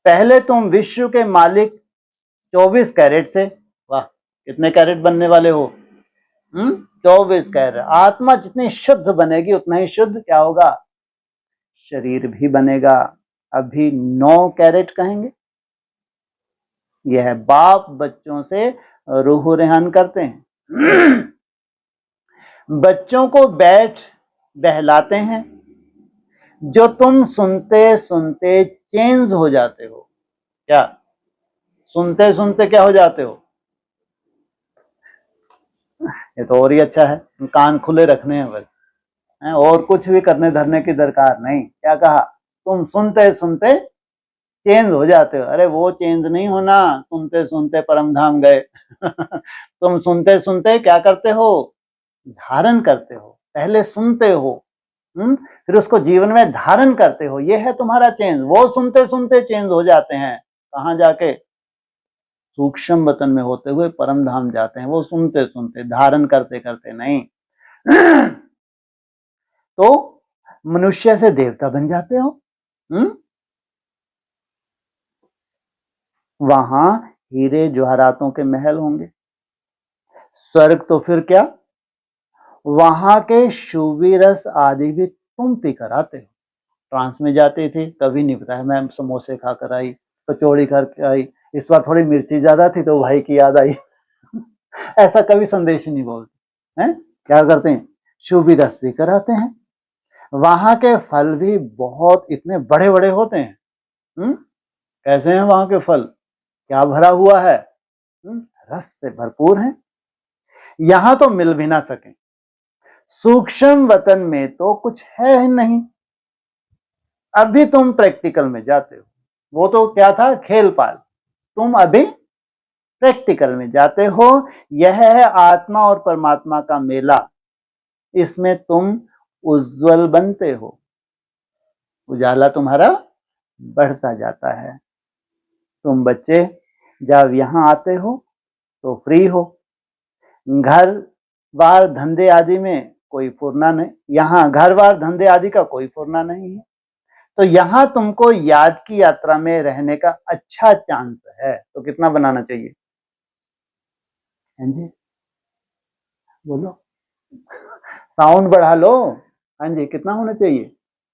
पहले तुम विश्व के मालिक 24 कैरेट थे, वाह कितने कैरेट बनने वाले हो? 24 कैरेट। आत्मा जितनी शुद्ध बनेगी उतना ही शुद्ध क्या होगा? शरीर भी बनेगा। अभी 9 कैरेट कहेंगे। यह बाप बच्चों से रूह रेहान करते हैं। बच्चों को बैठ बहलाते हैं, जो तुम सुनते सुनते चेंज हो जाते हो। क्या सुनते सुनते क्या हो जाते हो? ये तो और ही अच्छा है, कान खुले रखने हैं बस, और कुछ भी करने धरने की दरकार नहीं। क्या कहा? तुम सुनते सुनते चेंज हो जाते हो। अरे वो चेंज नहीं होना, सुनते सुनते परम धाम गए। तुम सुनते सुनते क्या करते हो? धारण करते हो। पहले सुनते हो, फिर उसको जीवन में धारण करते हो। ये है तुम्हारा चेंज। वो सुनते सुनते चेंज हो जाते हैं, कहाँ जाके? सूक्ष्म वतन में होते हुए परम धाम जाते हैं। वो सुनते सुनते, धारण करते करते नहीं। तो मनुष्य से देवता बन जाते हो। वहां हीरे जवाहरातों के महल होंगे। स्वर्ग तो फिर क्या, वहां के शूबी रस आदि भी तुम पी कर आते हो। फ्रांस में जाते थे, कभी नहीं बताया मैं समोसे खाकर आई, कचौड़ी करके आई, इस बार थोड़ी मिर्ची ज्यादा थी तो भाई की याद आई। ऐसा कभी संदेश नहीं बोलते हैं। क्या करते हैं? शूबी रस पी कर आते हैं। वहां के फल भी बहुत इतने बड़े बड़े होते हैं। कैसे हैं वहां के फल? क्या भरा हुआ है? रस से भरपूर है। यहां तो मिल भी ना सके। सूक्ष्म वतन में तो कुछ है ही नहीं। अभी तुम प्रैक्टिकल में जाते हो। वो तो क्या था, खेल पाल। तुम अभी प्रैक्टिकल में जाते हो। यह है आत्मा और परमात्मा का मेला। इसमें तुम उज्जवल बनते हो। उजाला तुम्हारा बढ़ता जाता है। तुम बच्चे जब यहां आते हो तो फ्री हो। घर बार धंधे आदि में कोई फुरना नहीं। यहाँ घर बार धंधे आदि का कोई फुरना नहीं है। तो यहाँ तुमको याद की यात्रा में रहने का अच्छा चांस है। तो कितना बनाना चाहिए? हाँ जी बोलो, साउंड बढ़ा लो। हाँ जी, कितना होना चाहिए?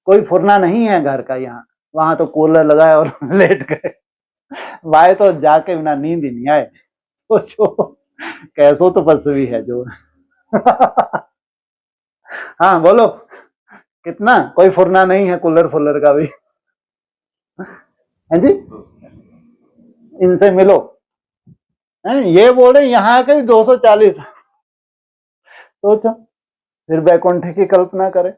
कोई फुरना नहीं है घर का यहाँ। वहां तो कूलर लगाए और लेट गए। वाए तो जाके बिना नींद ही नहीं आए। सोचो कैसो तो पसवी है जो। हाँ बोलो, कितना? कोई फुरना नहीं है कूलर फुलर का भी। हाँ जी, इनसे मिलो। ये बोले यहाँ के 240। सोचो, फिर बैकुंठ की कल्पना करे।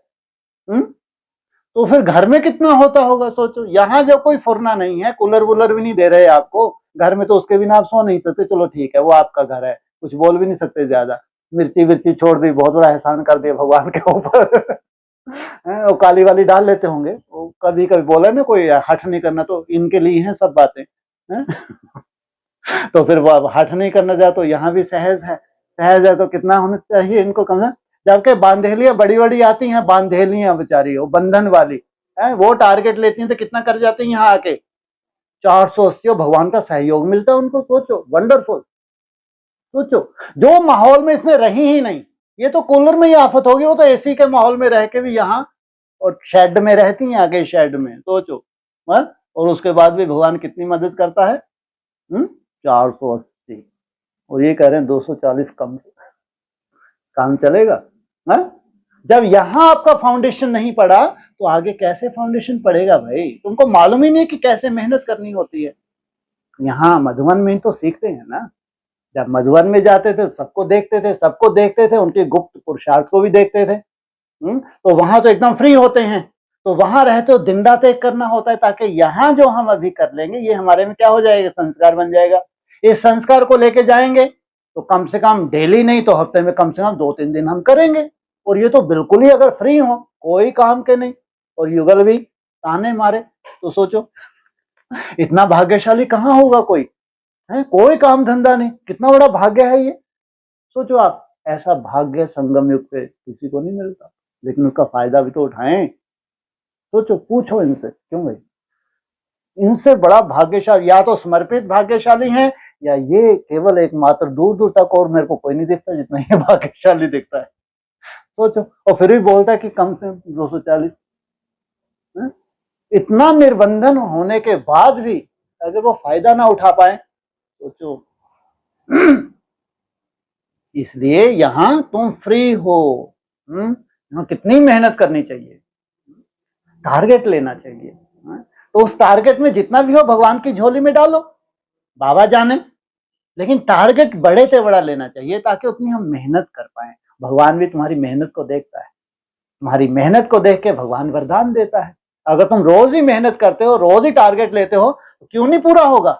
तो फिर घर में कितना होता होगा सोचो। यहाँ जब कोई फुरना नहीं है, कूलर वूलर भी नहीं दे रहे आपको घर में, तो उसके बिना आप सो नहीं सकते। चलो ठीक है, वो आपका घर है, कुछ बोल भी नहीं सकते ज्यादा। मिर्ची विर्ची छोड़ दी, बहुत बड़ा एहसान कर दिया भगवान के ऊपर। वो काली वाली डाल लेते होंगे। वो कभी कभी बोला ना कोई हठ नहीं करना, तो इनके लिए हैं सब बातें। तो फिर वो हठ नहीं करना चाहे तो यहाँ भी सहज है। सहज है तो कितना होना चाहिए इनको कम से। जबकि बांधेलियां बड़ी बड़ी आती हैं, बांधेलियां बेचारी वो बंधन वाली है, वो टारगेट लेती हैं तो कितना कर जाती हैं यहाँ आके? 480। भगवान का सहयोग मिलता है उनको। सोचो, वंडरफुल। सोचो, जो माहौल में इसमें रही ही नहीं। ये तो कूलर में ही आफत होगी, वो तो एसी के माहौल में रह के भी यहाँ और शेड में रहती हैं, आगे शेड में। सोचो, और उसके बाद भी भगवान कितनी मदद करता है। 480 और ये कह रहे हैं 240 कम। काम चलेगा? जब यहां आपका फाउंडेशन नहीं पड़ा तो आगे कैसे फाउंडेशन पड़ेगा भाई? तुमको मालूम ही नहीं कि कैसे मेहनत करनी होती है। यहाँ मधुबन में तो सीखते हैं ना। जब मधुबन में जाते थे सबको देखते थे, सबको देखते थे, उनके गुप्त पुरुषार्थ को भी देखते थे। तो वहां तो एकदम फ्री होते हैं। तो वहां रहते हो दिन रात एक करना होता है, ताकि यहाँ जो हम अभी कर लेंगे ये हमारे में क्या हो जाएगा? संस्कार बन जाएगा। इस संस्कार को लेके जाएंगे तो कम से कम डेली नहीं तो हफ्ते में कम से कम 2-3 दिन हम करेंगे। और ये तो बिल्कुल ही अगर फ्री हो, कोई काम के नहीं, और युगल भी ताने मारे, तो सोचो इतना भाग्यशाली कहाँ होगा कोई है? कोई काम धंधा नहीं, कितना बड़ा भाग्य है ये। सोचो आप, ऐसा भाग्य संगम युग पे किसी को नहीं मिलता। लेकिन उसका फायदा भी तो उठाएं। सोचो, पूछो इनसे, क्यों भाई? इनसे बड़ा भाग्यशाली या तो समर्पित भाग्यशाली है, या ये केवल एकमात्र दूर दूर तक और मेरे को कोई नहीं दिखता जितना ये भाग्यशाली दिखता है। सोचो, और फिर भी बोलता है कि कम से 240। इतना निर्बंधन होने के बाद भी अगर वो फायदा ना उठा पाए, सोचो। इसलिए यहां तुम फ्री हो। यहां कितनी मेहनत करनी चाहिए, टारगेट लेना चाहिए। तो उस टारगेट में जितना भी हो भगवान की झोली में डालो, बाबा जाने, लेकिन टारगेट बड़े से बड़ा लेना चाहिए ताकि उतनी हम मेहनत कर पाए। भगवान भी तुम्हारी मेहनत को देखता है, तुम्हारी मेहनत को देख के भगवान वरदान देता है। अगर तुम रोज ही मेहनत करते हो, रोज ही टारगेट लेते हो, तो क्यों नहीं पूरा होगा?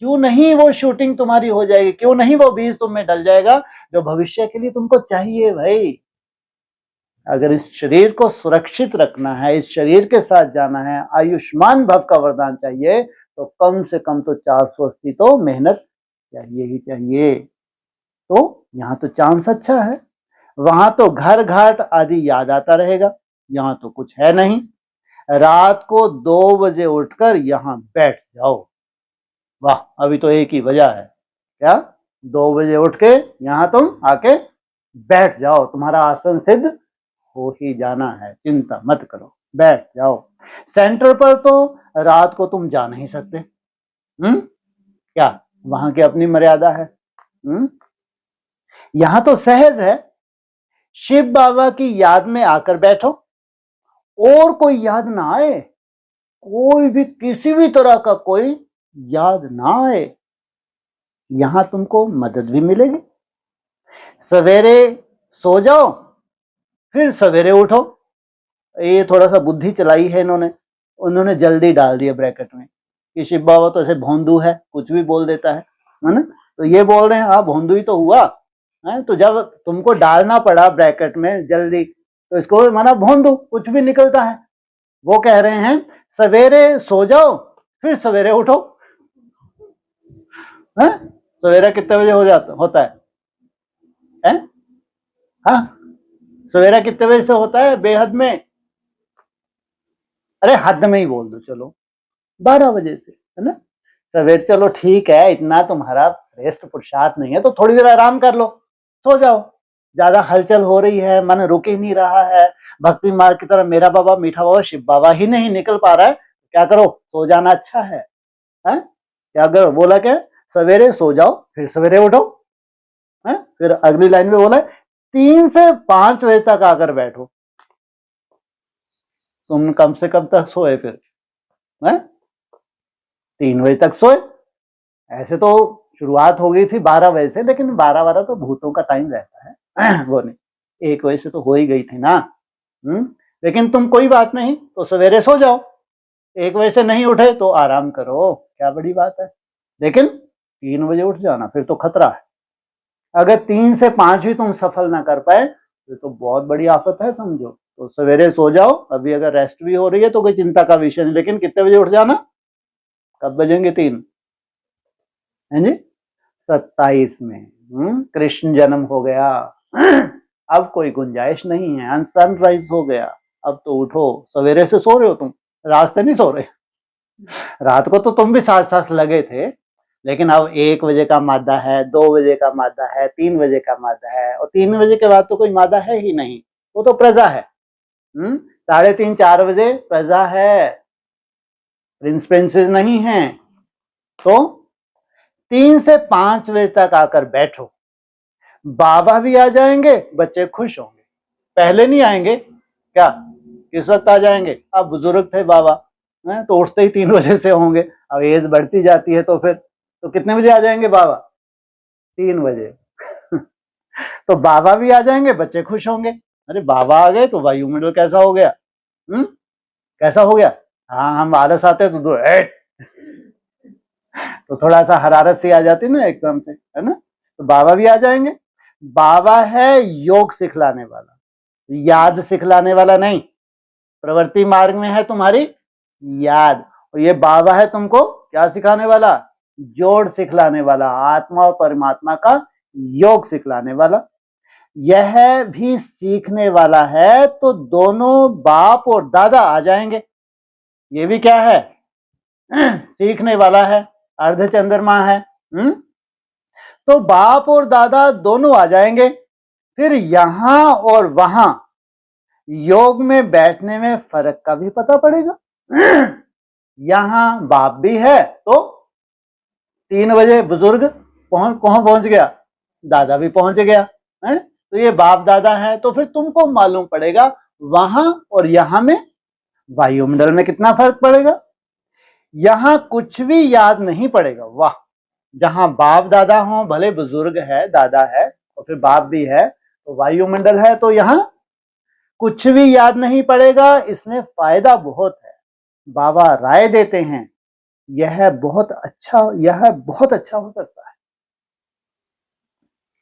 क्यों नहीं वो शूटिंग तुम्हारी हो जाएगी? क्यों नहीं वो बीज तुम में डल जाएगा जो भविष्य के लिए तुमको चाहिए? भाई, अगर इस शरीर को सुरक्षित रखना है, इस शरीर के साथ जाना है, आयुष्मान भव का वरदान चाहिए, तो कम से कम तो 480 तो मेहनत चाहिए ही चाहिए। तो यहाँ तो चांस अच्छा है, वहां तो घर घाट आदि याद आता रहेगा, यहाँ तो कुछ है नहीं। रात को 2 बजे उठकर यहाँ बैठ जाओ। वाह, अभी तो एक ही वजह है, क्या? 2 बजे उठ के यहाँ तुम आके बैठ जाओ, तुम्हारा आसन सिद्ध हो ही जाना है, चिंता मत करो, बैठ जाओ। सेंटर पर तो रात को तुम जा नहीं सकते, क्या? वहां की अपनी मर्यादा है। यहां तो सहज है, शिव बाबा की याद में आकर बैठो, और कोई याद ना आए, कोई भी किसी भी तरह का कोई याद ना आए, यहां तुमको मदद भी मिलेगी। सवेरे सो जाओ, फिर सवेरे उठो। ये थोड़ा सा बुद्धि चलाई है इन्होंने, उन्होंने जल्दी डाल दिया ब्रैकेट में कि शिव बाबा तो ऐसे भोंदू है, कुछ भी बोल देता है ना? तो ये बोल रहे हैं हाँ भोंदू ही तो हुआ है। तो जब तुमको डालना पड़ा ब्रैकेट में जल्दी, तो इसको माना भोंदू, कुछ भी निकलता है। वो कह रहे हैं सवेरे सो जाओ, फिर सवेरे उठो। सवेरा कितने बजे होता है? हाँ, सवेरा कितने बजे से होता है बेहद में? अरे हद में ही बोल दो, चलो 12 बजे से, है ना? सवेरे, चलो ठीक है, इतना तुम्हारा श्रेष्ठ पुरुषार्थ नहीं है तो थोड़ी देर आराम कर लो, सो जाओ। ज्यादा हलचल हो रही है, मन रुक ही नहीं रहा है, भक्ति मार्ग की तरफ मेरा बाबा मीठा बाबा शिव बाबा ही नहीं निकल पा रहा है, क्या करो? सो जाना अच्छा है। क्या करो? बोला क्या? सवेरे सो जाओ, फिर सवेरे उठो। फिर अगली लाइन में बोला 3 से 5 बजे तक आकर बैठो। तुम कम से कम तक सोए फिर? 3 बजे तक सोए। ऐसे तो शुरुआत हो गई थी 12 बजे से, लेकिन 12 तो भूतों का टाइम रहता है। वो नहीं, 1 बजे से तो हो ही गई थी ना। लेकिन तुम कोई बात नहीं, तो सवेरे सो जाओ, 1 बजे से नहीं उठे तो आराम करो, क्या बड़ी बात है। लेकिन 3 बजे उठ जाना, फिर तो खतरा है। अगर 3 से 5 भी तुम सफल ना कर पाए तो बहुत बड़ी आफत है, समझो। तो सवेरे सो जाओ, अभी अगर रेस्ट भी हो रही है तो कोई चिंता का विषय नहीं, लेकिन कितने बजे उठ जाना? कब बजेंगे 3? है जी, 27 में कृष्ण जन्म हो गया। अब कोई गुंजाइश नहीं है, सनराइज हो गया, अब तो उठो। सवेरे से सो रहे हो तुम, रात से नहीं सो रहे। रात को तो तुम भी साथ साथ लगे थे, लेकिन अब 1 बजे का मादा है, 2 बजे का मादा है, 3 बजे का मादा है, और 3 बजे के बाद तो कोई मादा है ही नहीं, वो तो प्रजा है। 3:30 4 बजे प्रजा है, प्रिंस प्रिंसेस नहीं है। तो 3 से 5 बजे तक आकर बैठो, बाबा भी आ जाएंगे, बच्चे खुश होंगे। पहले नहीं आएंगे क्या? किस वक्त आ जाएंगे? अब बुजुर्ग थे बाबा, तो उठते ही 3 बजे से होंगे। अब एज बढ़ती जाती है तो फिर तो कितने बजे आ जाएंगे बाबा? 3 बजे। तो बाबा भी आ जाएंगे, बच्चे खुश होंगे। अरे बाबा आ गए तो वायुमंडल कैसा हो गया? कैसा हो गया? हाँ, हम आलस आते तो तो थोड़ा सा हरारत सी आ जाती ना एकदम से, है ना? तो बाबा भी आ जाएंगे। बाबा है योग सिखलाने वाला, याद सिखलाने वाला नहीं। प्रवृत्ति मार्ग में है तुम्हारी याद, और ये बाबा है तुमको क्या सिखाने वाला? जोड़ सिखलाने वाला, आत्मा और परमात्मा का योग सिखलाने वाला। यह भी सीखने वाला है, तो दोनों बाप और दादा आ जाएंगे। ये भी क्या है? सीखने वाला है, अर्धचंद्रमा है। तो बाप और दादा दोनों आ जाएंगे। फिर यहां और वहां योग में बैठने में फर्क का भी पता पड़ेगा। यहां बाप भी है तो 3 बजे बुजुर्ग पहुंच गया, दादा भी पहुंच गया है, तो ये बाप दादा है। तो फिर तुमको मालूम पड़ेगा वहां और यहां में वायुमंडल में कितना फर्क पड़ेगा। यहां कुछ भी याद नहीं पड़ेगा। वाह! जहां बाप दादा हो, भले बुजुर्ग है, दादा है और फिर बाप भी है, तो वायुमंडल है, तो यहां कुछ भी याद नहीं पड़ेगा। इसमें फायदा बहुत है। बाबा राय देते हैं यह बहुत अच्छा हो सकता है।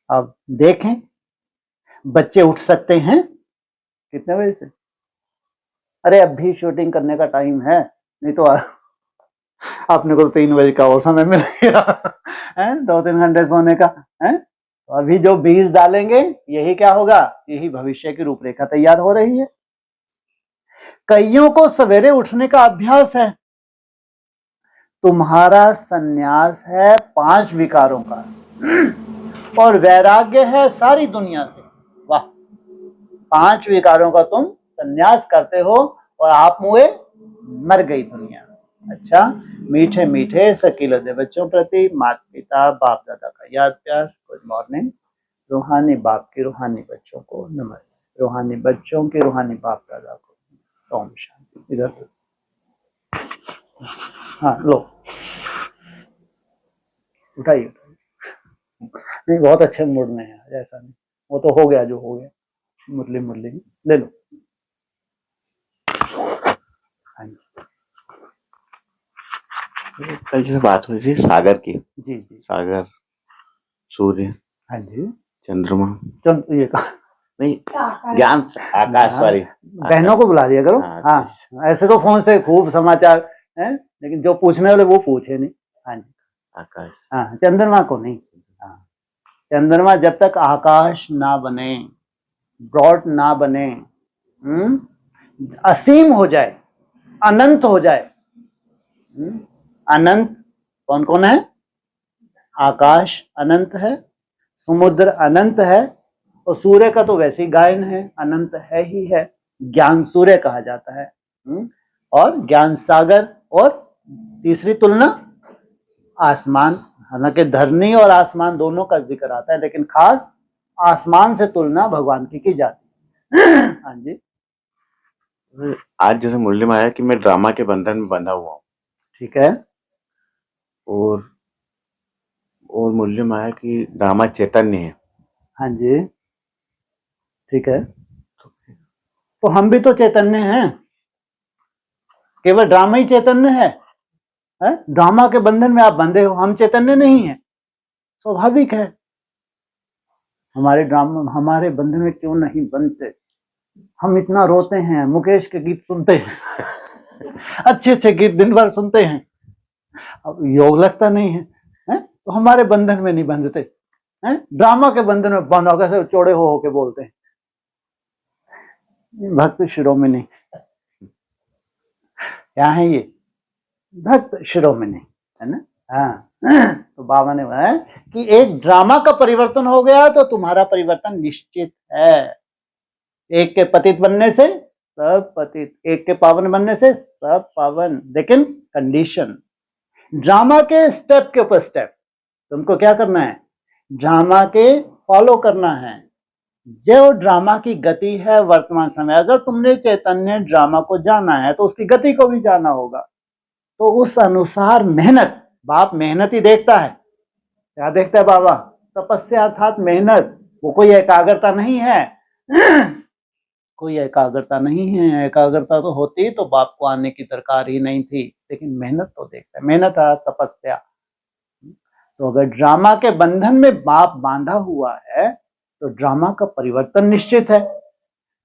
अब देखें, बच्चे उठ सकते हैं कितने बजे से? अरे अब भी शूटिंग करने का टाइम है, नहीं तो आपने को 3 बजे का और समय मिलेगा है, 2-3 घंटे सोने का है। तो अभी जो बीज डालेंगे यही क्या होगा, यही भविष्य की रूपरेखा तैयार हो रही है। कईयों को सवेरे उठने का अभ्यास है। तुम्हारा संन्यास है 5 विकारों का और वैराग्य है सारी दुनिया से। वाह! 5 विकारों का तुम संन्यास करते हो और आप मुए मर गई दुनिया। अच्छा, मीठे मीठे सकीलते बच्चों प्रति माता पिता बाप दादा का याद प्यार। Good morning. रूहानी बाप के रूहानी बच्चों को नमस्ते, रूहानी बच्चों के रूहानी बाप दादा को ओम शांति। इधर हाँ लो, उठाइए। नहीं, बहुत अच्छे मूड में है, ऐसा नहीं, वो तो हो गया जो हो गया। मुरली ले लो। हाँ जी, कल जैसे बात हुई थी सागर की। जी जी, सागर, सूर्य, हाँ जी, चंद्रमा, ये कहा नहीं ज्ञान आकाश वाली बहनों को बुला दिया करो। हाँ, ऐसे तो फोन से खूब समाचार है, लेकिन जो पूछने वाले वो पूछे नहीं। हाँ जी, आकाश, हाँ, चंद्रमा को नहीं। हाँ, चंद्रमा जब तक आकाश ना बने, ब्रॉड ना बने, असीम हो जाए, अनंत हो जाए। अनंत कौन कौन है? आकाश अनंत है, समुद्र अनंत है, और सूर्य का तो वैसे ही गायन है, अनंत है ही है। ज्ञान सूर्य कहा जाता है, और ज्ञान सागर, और तीसरी तुलना आसमान। हालांकि धरनी और आसमान दोनों का जिक्र आता है, लेकिन खास आसमान से तुलना भगवान की जाती है। हाँ जी, आज जैसे मुरली में आया कि मैं ड्रामा के बंधन में बंधा हुआ हूँ। ठीक है। और मुरली में आया कि ड्रामा चैतन्य है। हाँ जी, ठीक है। तो हम भी तो चैतन्य हैं, केवल ड्रामा ही चैतन्य है? ड्रामा के बंधन में आप बंधे हो, हम चैतन्य नहीं है। स्वाभाविक है। हमारे ड्रामा हमारे बंधन में क्यों नहीं बनते? हम इतना रोते हैं, मुकेश के गीत सुनते हैं अच्छे अच्छे गीत दिन भर सुनते हैं, अब योग लगता नहीं है, तो हमारे बंधन में नहीं बंधते हैं। ड्रामा के बंधन में बंध होकर से चौड़े हो के बोलते हैं, भक्त शिरोमणि क्या है ये? भक्त शिरोमणि है ना। हाँ, तो बाबा ने बताया कि एक ड्रामा का परिवर्तन हो गया तो तुम्हारा परिवर्तन निश्चित है। एक के पतित बनने से सब पतित, एक के पावन बनने से सब पावन, लेकिन कंडीशन, ड्रामा के स्टेप के ऊपर स्टेप तुमको क्या करना है? ड्रामा के फॉलो करना है। जो ड्रामा की गति है वर्तमान समय, अगर तुमने चैतन्य ड्रामा को जाना है तो उसकी गति को भी जाना होगा, तो उस अनुसार मेहनत। बाप मेहनत ही देखता है। क्या देखता है बाबा? तपस्या अर्थात मेहनत। वो कोई एकाग्रता नहीं है कोई एकाग्रता नहीं है। एकाग्रता तो होती तो बाप को आने की दरकार ही नहीं थी, लेकिन मेहनत तो देखता है। मेहनत तपस्या। तो अगर ड्रामा के बंधन में बाप बांधा हुआ है तो ड्रामा का परिवर्तन निश्चित है।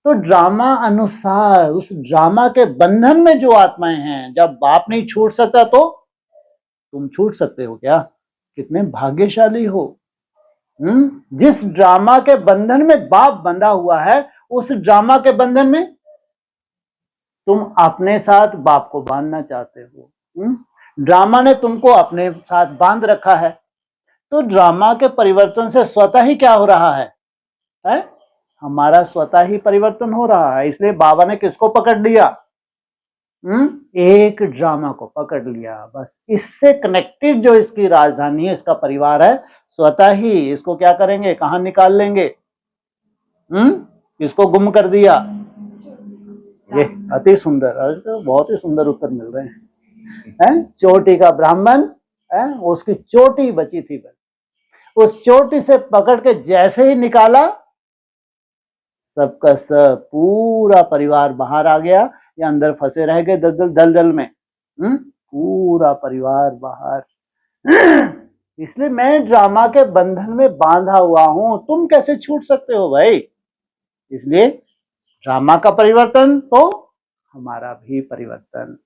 तो ड्रामा अनुसार, उस ड्रामा के बंधन में जो आत्माएं हैं, जब बाप नहीं छूट सकता तो तुम छूट सकते हो क्या? कितने भाग्यशाली हो। जिस ड्रामा के बंधन में बाप बंधा हुआ है, उस ड्रामा के बंधन में तुम अपने साथ बाप को बांधना चाहते हो। ड्रामा ने तुमको अपने साथ बांध रखा है। तो ड्रामा के परिवर्तन से स्वतः ही क्या हो रहा है? हमारा स्वतः ही परिवर्तन हो रहा है। इसलिए बाबा ने किसको पकड़ लिया? एक ड्रामा को पकड़ लिया। बस इससे कनेक्टेड जो इसकी राजधानी है, इसका परिवार है, स्वतः ही इसको क्या करेंगे? कहां निकाल लेंगे? किसको गुम कर दिया? ये अति सुंदर, तो बहुत ही सुंदर उत्तर मिल रहे हैं। चोटी का ब्राह्मण है, उसकी चोटी बची थी, बस उस चोटी से पकड़ के जैसे ही निकाला, सबका सब पूरा परिवार बाहर आ गया, या अंदर फंसे रह गए दलदल में। पूरा परिवार बाहर। इसलिए मैं ड्रामा के बंधन में बांधा हुआ हूं, तुम कैसे छूट सकते हो भाई? इसलिए ड्रामा का परिवर्तन तो हमारा भी परिवर्तन।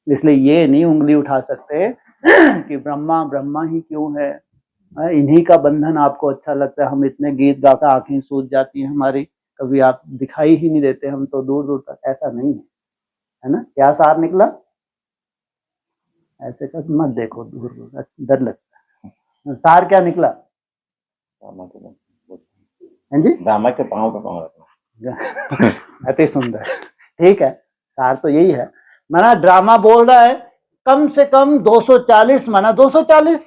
इसलिए ये नहीं उंगली उठा सकते कि ब्रह्मा ब्रह्मा ही क्यों है, इन्हीं का बंधन आपको अच्छा लगता है। हम इतने गीत गाकर आंखें सूज जाती हैं हमारी, कभी आप दिखाई ही नहीं देते, हम तो दूर दूर तक। ऐसा नहीं है ना? क्या सार निकला? ऐसे कर मत देखो, दूर दूर डर लगता है। सार क्या निकला? हाँ जी, ड्रामा के पांव पे पांव रखना। अति सुंदर, ठीक है। सार तो यही है। माना ड्रामा बोल रहा है कम से कम 240, माना 240,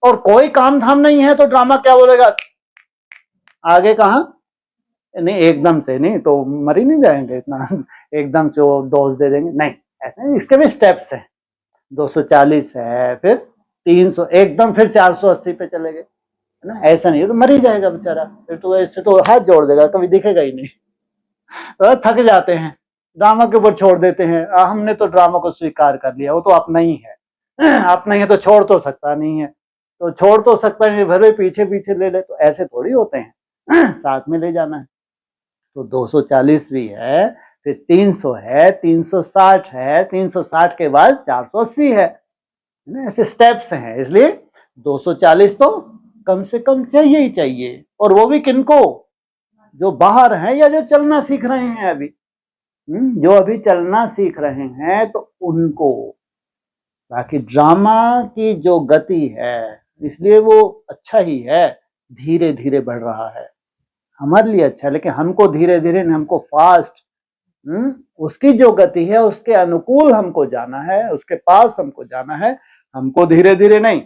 और कोई काम धाम नहीं है, तो ड्रामा क्या बोलेगा? आगे कहां? नहीं, एकदम से नहीं तो मर ही नहीं जाएंगे इतना, एकदम से वो डोज दे देंगे, नहीं ऐसे नहीं। इसके भी स्टेप्स हैं। 240 है, फिर 300, एकदम फिर 480 पे चले गए, है ना? ऐसा नहीं है तो मर ही जाएगा बेचारा, फिर तो ऐसे तो हाथ जोड़ देगा, कभी दिखेगा ही नहीं। तो थक जाते हैं, ड्रामा के ऊपर छोड़ देते हैं। हमने तो ड्रामा को स्वीकार कर लिया, वो तो अपना ही है, अपना ही है तो छोड़ तो सकता नहीं है, तो छोड़ तो सकता नहीं, भले पीछे पीछे ले ले, तो ऐसे थोड़ी होते हैं, साथ में ले जाना है। तो 240 भी है, फिर 300 है, 360 है, 360 के बाद 480 है, ऐसे स्टेप्स हैं। इसलिए 240 तो कम से कम चाहिए ही चाहिए, और वो भी किनको? जो बाहर हैं या जो चलना सीख रहे हैं अभी। जो अभी चलना सीख रहे हैं तो उनको। बाकी ड्रामा की जो गति है, इसलिए वो अच्छा ही है, धीरे धीरे बढ़ रहा है, हमारे लिए अच्छा। लेकिन हमको धीरे धीरे, हमको फास्ट, उसकी जो गति है उसके अनुकूल हमको जाना है, उसके पास हमको जाना है। हमको धीरे धीरे नहीं,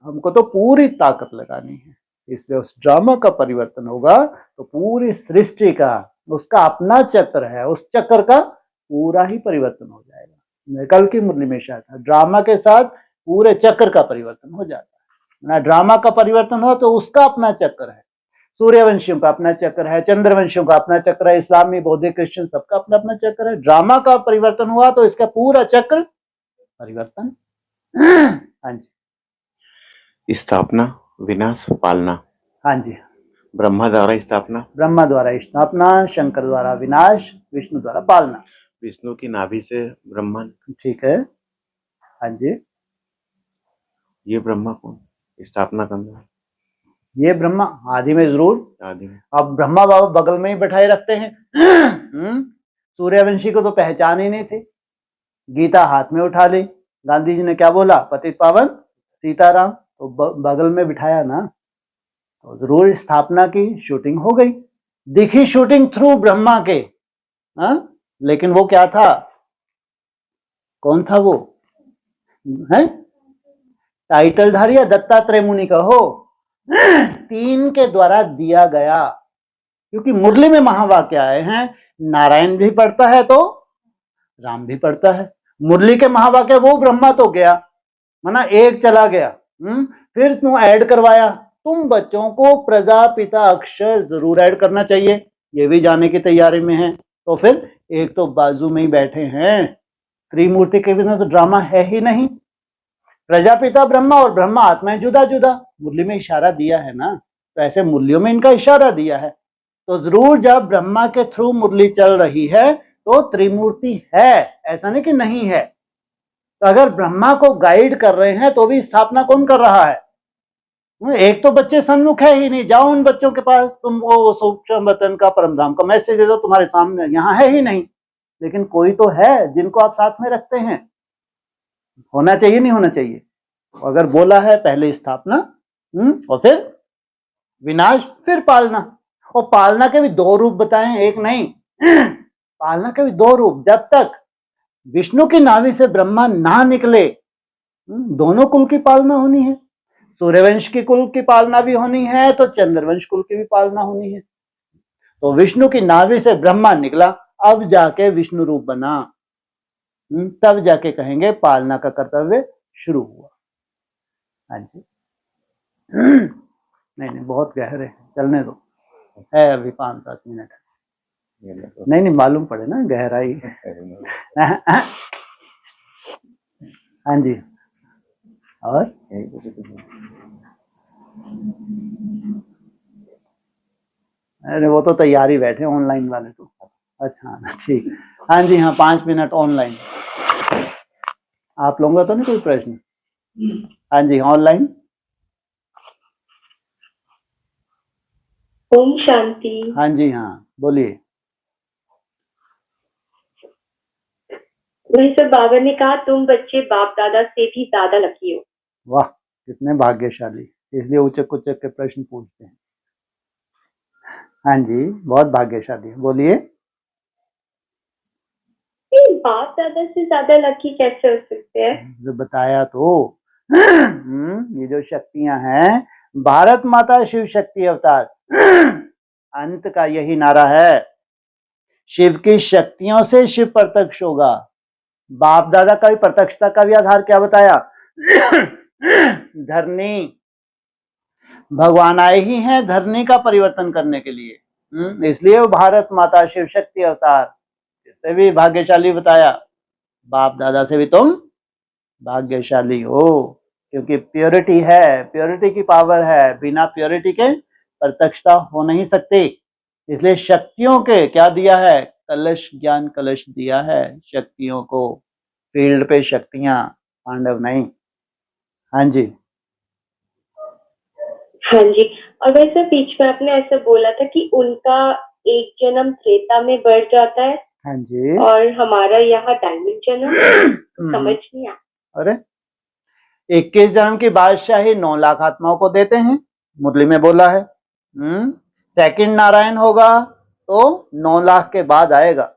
हमको तो पूरी ताकत लगानी है। इसलिए उस ड्रामा का परिवर्तन होगा तो पूरी सृष्टि का, उसका अपना चक्र है, उस चक्र का पूरा ही परिवर्तन हो जाएगा। कल की मुरली में शायद था, ड्रामा के साथ पूरे चक्र का परिवर्तन हो जाता है ना। ड्रामा का परिवर्तन हो तो उसका अपना चक्र है, सूर्यवंशियों का अपना चक्र है, चंद्रवंशियों का अपना चक्र है, इस्लामी, बौद्धिक, क्रिश्चियन सबका अपना अपना चक्र है। ड्रामा का परिवर्तन हुआ तो इसका पूरा चक्र परिवर्तन। हाँ जी, स्थापना, विनाश, पालना। हाँ जी, ब्रह्मा द्वारा स्थापना, ब्रह्मा द्वारा स्थापना, शंकर द्वारा विनाश, विष्णु द्वारा पालना। विष्णु की नाभि से ब्रह्मा। ठीक है, हाँ जी। ये ब्रह्मा कौन स्थापना करना? ये ब्रह्मा आदि में जरूर, आदि में। अब ब्रह्मा बाबा बगल में ही बैठाए रखते हैं। सूर्यवंशी को तो पहचान ही नहीं थी, गीता हाथ में उठा ली, गांधी जी ने क्या बोला? पतित पावन सीताराम, तो बगल में बिठाया ना, तो जरूर स्थापना की शूटिंग हो गई। दिखी शूटिंग थ्रू ब्रह्मा के, लेकिन वो क्या था? कौन था वो? है टाइटलधारी या दत्तात्रेय मुनि का हो, 3 के द्वारा दिया गया। क्योंकि मुरली में महावाक्य आए हैं, नारायण भी पढ़ता है तो राम भी पढ़ता है। मुरली के महावाक्य वो ब्रह्मा तो गया, माना एक चला गया, फिर तू ऐड करवाया। तुम बच्चों को प्रजापिता अक्षर जरूर ऐड करना चाहिए, ये भी जाने की तैयारी में है। तो फिर एक तो बाजू में ही बैठे हैं, त्रिमूर्ति के बिना तो ड्रामा है ही नहीं। प्रजापिता ब्रह्मा और ब्रह्मा आत्माएं जुदा जुदा, मुरली में इशारा दिया है ना, तो ऐसे मुरलियों में इनका इशारा दिया है। तो जरूर जब ब्रह्मा के थ्रू मुरली चल रही है तो त्रिमूर्ति है, ऐसा नहीं कि नहीं है। तो अगर ब्रह्मा को गाइड कर रहे हैं तो भी स्थापना कौन कर रहा है? एक तो बच्चे सन्मुख है ही नहीं, जाओ उन बच्चों के पास, तुम वो सूक्ष्म वतन का परमधाम का मैसेज दे दो, तुम्हारे सामने यहाँ है ही नहीं। लेकिन कोई तो है जिनको आप साथ में रखते हैं, होना चाहिए नहीं होना चाहिए। अगर बोला है पहले स्थापना, और फिर विनाश, फिर पालना। और पालना के भी दो रूप बताएं, एक नहीं। पालना के भी दो रूप। जब तक विष्णु की नाभि से ब्रह्मा ना निकले, दोनों कुल की पालना होनी है। सूर्यवंश की कुल की पालना भी होनी है, तो चंद्रवंश कुल की भी पालना होनी है। तो विष्णु की नाभि से ब्रह्मा निकला, अब जाके विष्णु रूप बना, तब जाके कहेंगे पालना का कर्तव्य शुरू हुआ। हाँ जी। नहीं नहीं, बहुत गहरे हैं, चलने दो, है अभी 5-7 मिनट। नहीं नहीं, मालूम पड़े ना गहराई। हाँ जी। और अरे वो तो तैयारी बैठे ऑनलाइन वाले तो। अच्छा ठीक। हाँ जी, हाँ 5 मिनट ऑनलाइन। आप लोगों का तो नहीं कोई प्रश्न? हाँ जी, ऑनलाइन। ओम शांति। हाँ जी, हाँ बोलिए। वैसे बाबा ने कहा तुम बच्चे बाप दादा से भी ज्यादा लकी हो। वाह, कितने भाग्यशाली, इसलिए उचक उचक के प्रश्न पूछते हैं। हाँ जी, बहुत भाग्यशाली। बोलिए। बाप दादा से ज्यादा लकी कैसे हो सकते हैं? जो बताया तो। ये जो शक्तियां हैं, भारत माता शिव शक्ति अवतार, अंत का यही नारा है, शिव की शक्तियों से शिव प्रत्यक्ष होगा। बाप दादा का भी प्रत्यक्षता का भी आधार क्या बताया? धरनी। भगवान आए ही हैं धरनी का परिवर्तन करने के लिए, इसलिए वो भारत माता शिव शक्ति अवतार। इससे भी भाग्यशाली बताया, बाप दादा से भी तुम भाग्यशाली हो, क्योंकि प्योरिटी है, प्योरिटी की पावर है, बिना प्योरिटी के प्रत्यक्षता हो नहीं सकती। इसलिए शक्तियों के क्या दिया है? कलश, ज्ञान कलश दिया है शक्तियों को। फील्ड पे शक्तियां, पांडव नहीं। हाँ जी। हाँ जी। और वैसे बीच में आपने ऐसे बोला था कि उनका एक जन्म त्रेता में बढ़ जाता है। हाँ जी। और हमारा यहाँ डायमंड जन्म। समझ नहीं आया। अरे 21 जन्म की बादशाही 9 लाख आत्माओं को देते हैं, मुरली में बोला है। सेकंड नारायण होगा तो 9 लाख के बाद आएगा।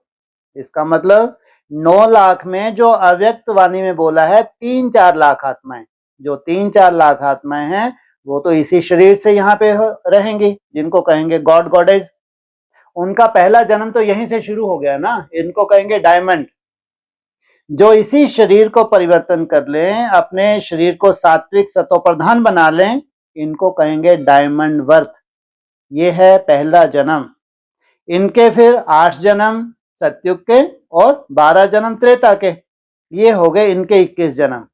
इसका मतलब 9 लाख में जो अव्यक्त वाणी में बोला है 3-4 लाख आत्माएं, जो 3-4 लाख आत्माएं हैं वो तो इसी शरीर से यहाँ पे रहेंगी, जिनको कहेंगे गॉड गॉडेज। उनका पहला जन्म तो यहीं से शुरू हो गया ना, इनको कहेंगे डायमंड। जो इसी शरीर को परिवर्तन कर लें, अपने शरीर को सात्विक सतोप्रधान बना लें, इनको कहेंगे डायमंड वर्थ। ये है पहला जन्म। इनके फिर 8 जन्म सतयुग के और 12 जन्म त्रेता के, ये हो गए इनके 21 जन्म।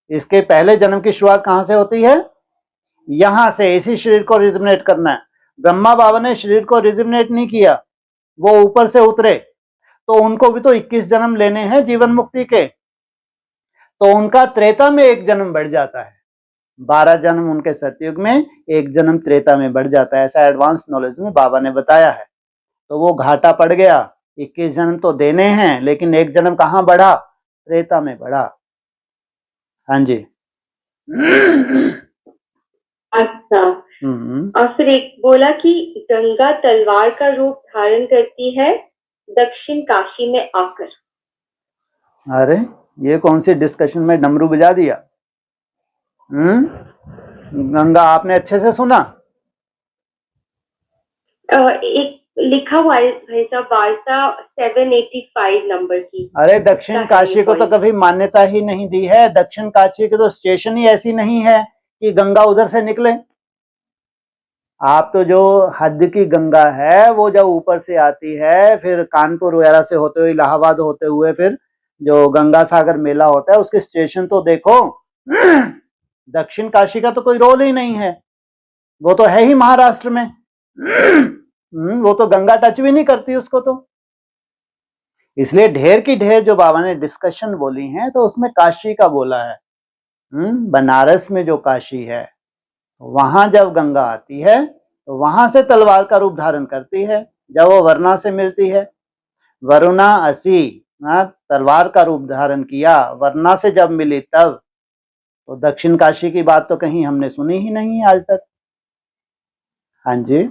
इसके पहले जन्म की शुरुआत कहां से होती है? यहां से, इसी शरीर को रिजमिनेट करना है। ब्रह्मा बाबा ने शरीर को रिजमिनेट नहीं किया, वो ऊपर से उतरे, तो उनको भी तो 21 जन्म लेने हैं जीवन मुक्ति के। तो उनका त्रेता में 1 जन्म बढ़ जाता है, 12 जन्म उनके सतयुग में, 1 जन्म त्रेता में बढ़ जाता है। ऐसा एडवांस नॉलेज में बाबा ने बताया है। तो वो घाटा पड़ गया, 21 जन्म तो देने हैं, लेकिन 1 जन्म कहां बढ़ा? त्रेता में बढ़ा। हाँ जी। अच्छा। और फिर एक बोला कि गंगा तलवार का रूप धारण करती है दक्षिण काशी में आकर। अरे ये कौन सी डिस्कशन में डमरू बजा दिया? गंगा आपने अच्छे से सुना? एक लिखा हुआ है भाई साहब, वार्ता 785 नंबर की। अरे दक्षिण काशी को तो कभी मान्यता ही नहीं दी है। दक्षिण काशी की तो स्टेशन ही ऐसी नहीं है कि गंगा उधर से निकले। आप तो जो हद की गंगा है वो जब ऊपर से आती है, फिर कानपुर वगैरह से होते हुए, इलाहाबाद होते हुए, फिर जो गंगा सागर मेला होता है उसके स्टेशन तो देखो। दक्षिण काशी का तो कोई रोल ही नहीं है, वो तो है ही महाराष्ट्र में। वो तो गंगा टच भी नहीं करती उसको तो। इसलिए ढेर की ढेर जो बाबा ने डिस्कशन बोली हैं तो उसमें काशी का बोला है। बनारस में जो काशी है वहां जब गंगा आती है तो वहां से तलवार का रूप धारण करती है, जब वो वरुणा से मिलती है। वरुणा असी, तलवार का रूप धारण किया, वरुणा से जब मिली तब। तो दक्षिण काशी की बात तो कहीं हमने सुनी ही नहीं आज तक। हाँ जी।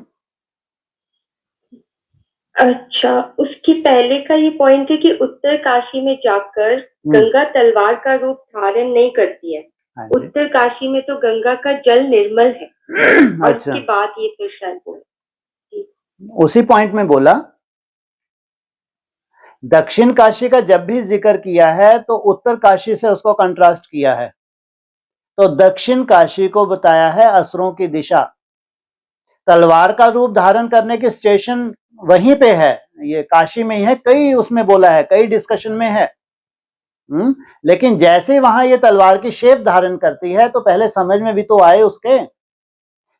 अच्छा, उसके पहले का ये पॉइंट है कि उत्तर काशी में जाकर गंगा तलवार का रूप धारण नहीं करती है। हाँ जी। उत्तर काशी में तो गंगा का जल निर्मल है। और अच्छा, उसके बाद ये प्रश्न बोला, उसी पॉइंट में बोला। दक्षिण काशी का जब भी जिक्र किया है तो उत्तर काशी से उसको कंट्रास्ट किया है। तो दक्षिण काशी को बताया है असुरों की दिशा। तलवार का रूप धारण करने के स्टेशन वहीं पे है, ये काशी में ही है, कई उसमें बोला है, कई डिस्कशन में है। लेकिन जैसे वहां ये तलवार की शेप धारण करती है तो पहले समझ में भी तो आए उसके।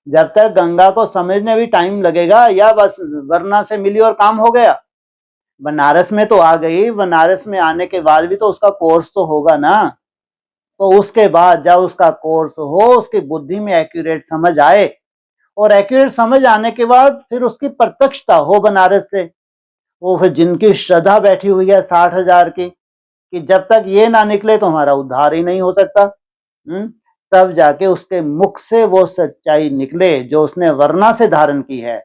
जब तक गंगा को समझने भी टाइम लगेगा, या बस वरना से मिली और काम हो गया। बनारस में तो आ गई, बनारस में आने के बाद भी तो उसका कोर्स तो होगा ना। तो उसके बाद जब उसका कोर्स हो, उसकी बुद्धि में एक्यूरेट समझ आए, और एक्यूरेट समझ आने के बाद फिर उसकी प्रत्यक्षता हो बनारस से। वो फिर जिनकी श्रद्धा बैठी हुई है 60,000 की, कि जब तक ये ना निकले तो हमारा उद्धार ही नहीं हो सकता, तब जाके उसके मुख से वो सच्चाई निकले जो उसने वरना से धारण की है।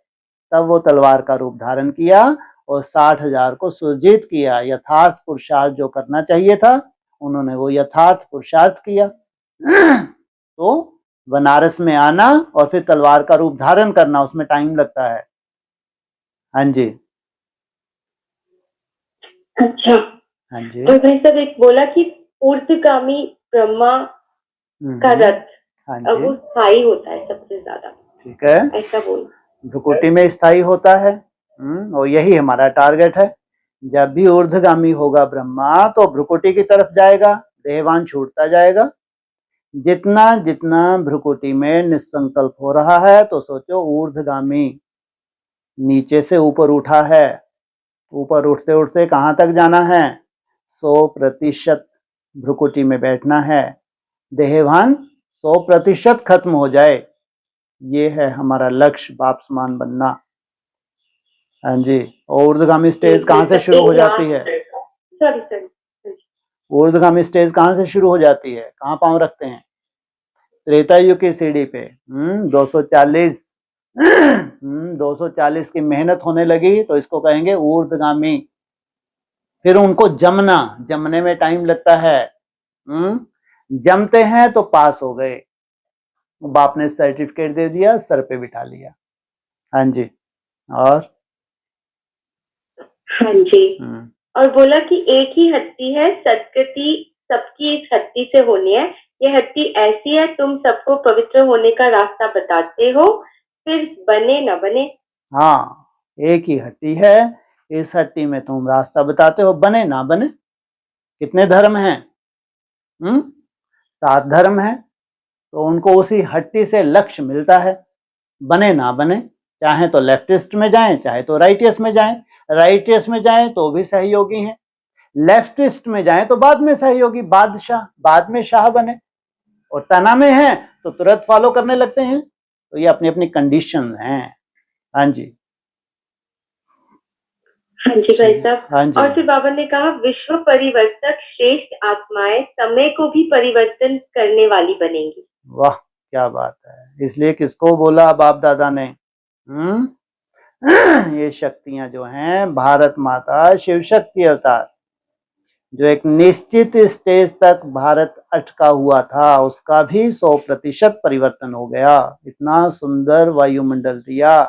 तब वो तलवार का रूप धारण किया और 60,000 को सुरजीत किया। यथार्थ पुरुषार्थ जो करना चाहिए था, उन्होंने वो यथार्थ पुरुषार्थ किया। तो बनारस में आना और फिर तलवार का रूप धारण करना, उसमें टाइम लगता है। हाँ जी। अच्छा। हाँ जी। और भाई साहब एक बोला कि ऊर्ध्वगामी ब्रह्मा का रथ, हाँ अब जी, वो स्थायी होता है सबसे ज्यादा, ठीक है। ऐसा बोल। भ्रुकुटी में स्थायी होता है। और यही हमारा टारगेट है। जब भी ऊर्ध्वगामी होगा ब्रह्मा तो भ्रुकुटी की तरफ जाएगा, देहवान छूटता जाएगा। जितना जितना भ्रुकुटी में निसंकल्प हो रहा है, तो सोचो ऊर्ध्वगामी नीचे से ऊपर उठा है। ऊपर उठते उठते कहां तक जाना है? 100% भ्रुकुटी में बैठना है। देहभान 100% खत्म हो जाए, ये है हमारा लक्ष्य, बाप समान बनना। हाँ जी। और ऊर्ध्वगामी स्टेज कहां से शुरू हो जाती है? सॉरी। ऊर्ध्वगामी स्टेज कहां से शुरू हो जाती है? कहां पांव रखते हैं? त्रेता युग की सीढ़ी पे। 240 240 की मेहनत होने लगी तो इसको कहेंगे ऊर्ध्वगामी। फिर उनको जमने में टाइम लगता है। जमते हैं तो पास हो गए, बाप ने सर्टिफिकेट दे दिया, सर पे बिठा लिया। हाँ जी। और हाँ जी। और बोला कि एक ही हड्डी है, सदगति सबकी इस हड्डी से होनी है। ये हड्डी ऐसी है, तुम सबको पवित्र होने का रास्ता बताते हो, फिर बने न बने। हाँ, एक ही हड्डी है, इस हड्डी में तुम रास्ता बताते हो, बने ना बने। कितने धर्म हैं? 7 धर्म हैं। तो उनको उसी हड्डी से लक्ष्य मिलता है, बने ना बने। चाहे तो लेफ्टिस्ट में जाएं, चाहे तो राइटियस में जाएं। राइटियस में जाएं तो भी सहयोगी हैं, लेफ्टिस्ट में जाएं तो बाद में सहयोगी, बादशाह, बाद में शाह बने। और तना में है तो तुरंत फॉलो करने लगते हैं। तो ये अपनी अपनी कंडीशन हैं। हाँ जी। हाँ जी भाई साहब। हाँ जी। और फिर बाबा ने कहा विश्व परिवर्तक श्रेष्ठ आत्माएं समय को भी परिवर्तन करने वाली बनेंगी। वाह, क्या बात है। इसलिए किसको बोला बाप दादा ने? ये शक्तियां जो हैं, भारत माता शिव शक्ति अवतार, जो एक निश्चित स्टेज तक भारत अटका हुआ था, उसका भी 100% परिवर्तन हो गया। इतना सुंदर वायुमंडल दिया।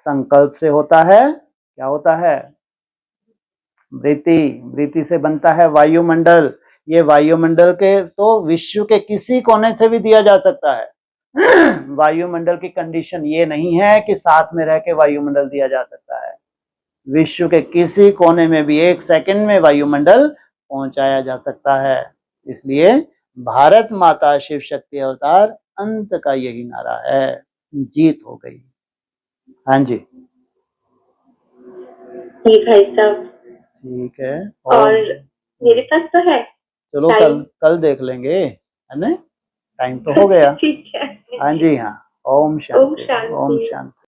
संकल्प से होता है, क्या होता है? वृत्ति से बनता है वायुमंडल। ये वायुमंडल के तो विश्व के किसी कोने से भी दिया जा सकता है। वायुमंडल की कंडीशन ये नहीं है कि साथ में रह के वायुमंडल दिया जा सकता है। विश्व के किसी कोने में भी 1 सेकंड में वायुमंडल पहुंचाया जा सकता है। इसलिए भारत माता शिव शक्ति अवतार अंत का यही नारा है, जीत हो गई। हाँ जी। ठीक है सब। ठीक है। और मेरे पास तो है, चलो कल देख लेंगे, है ना? टाइम तो हो गया। ठीक है। हाँ जी हाँ। ओम शांति। ओम शांति। शांति।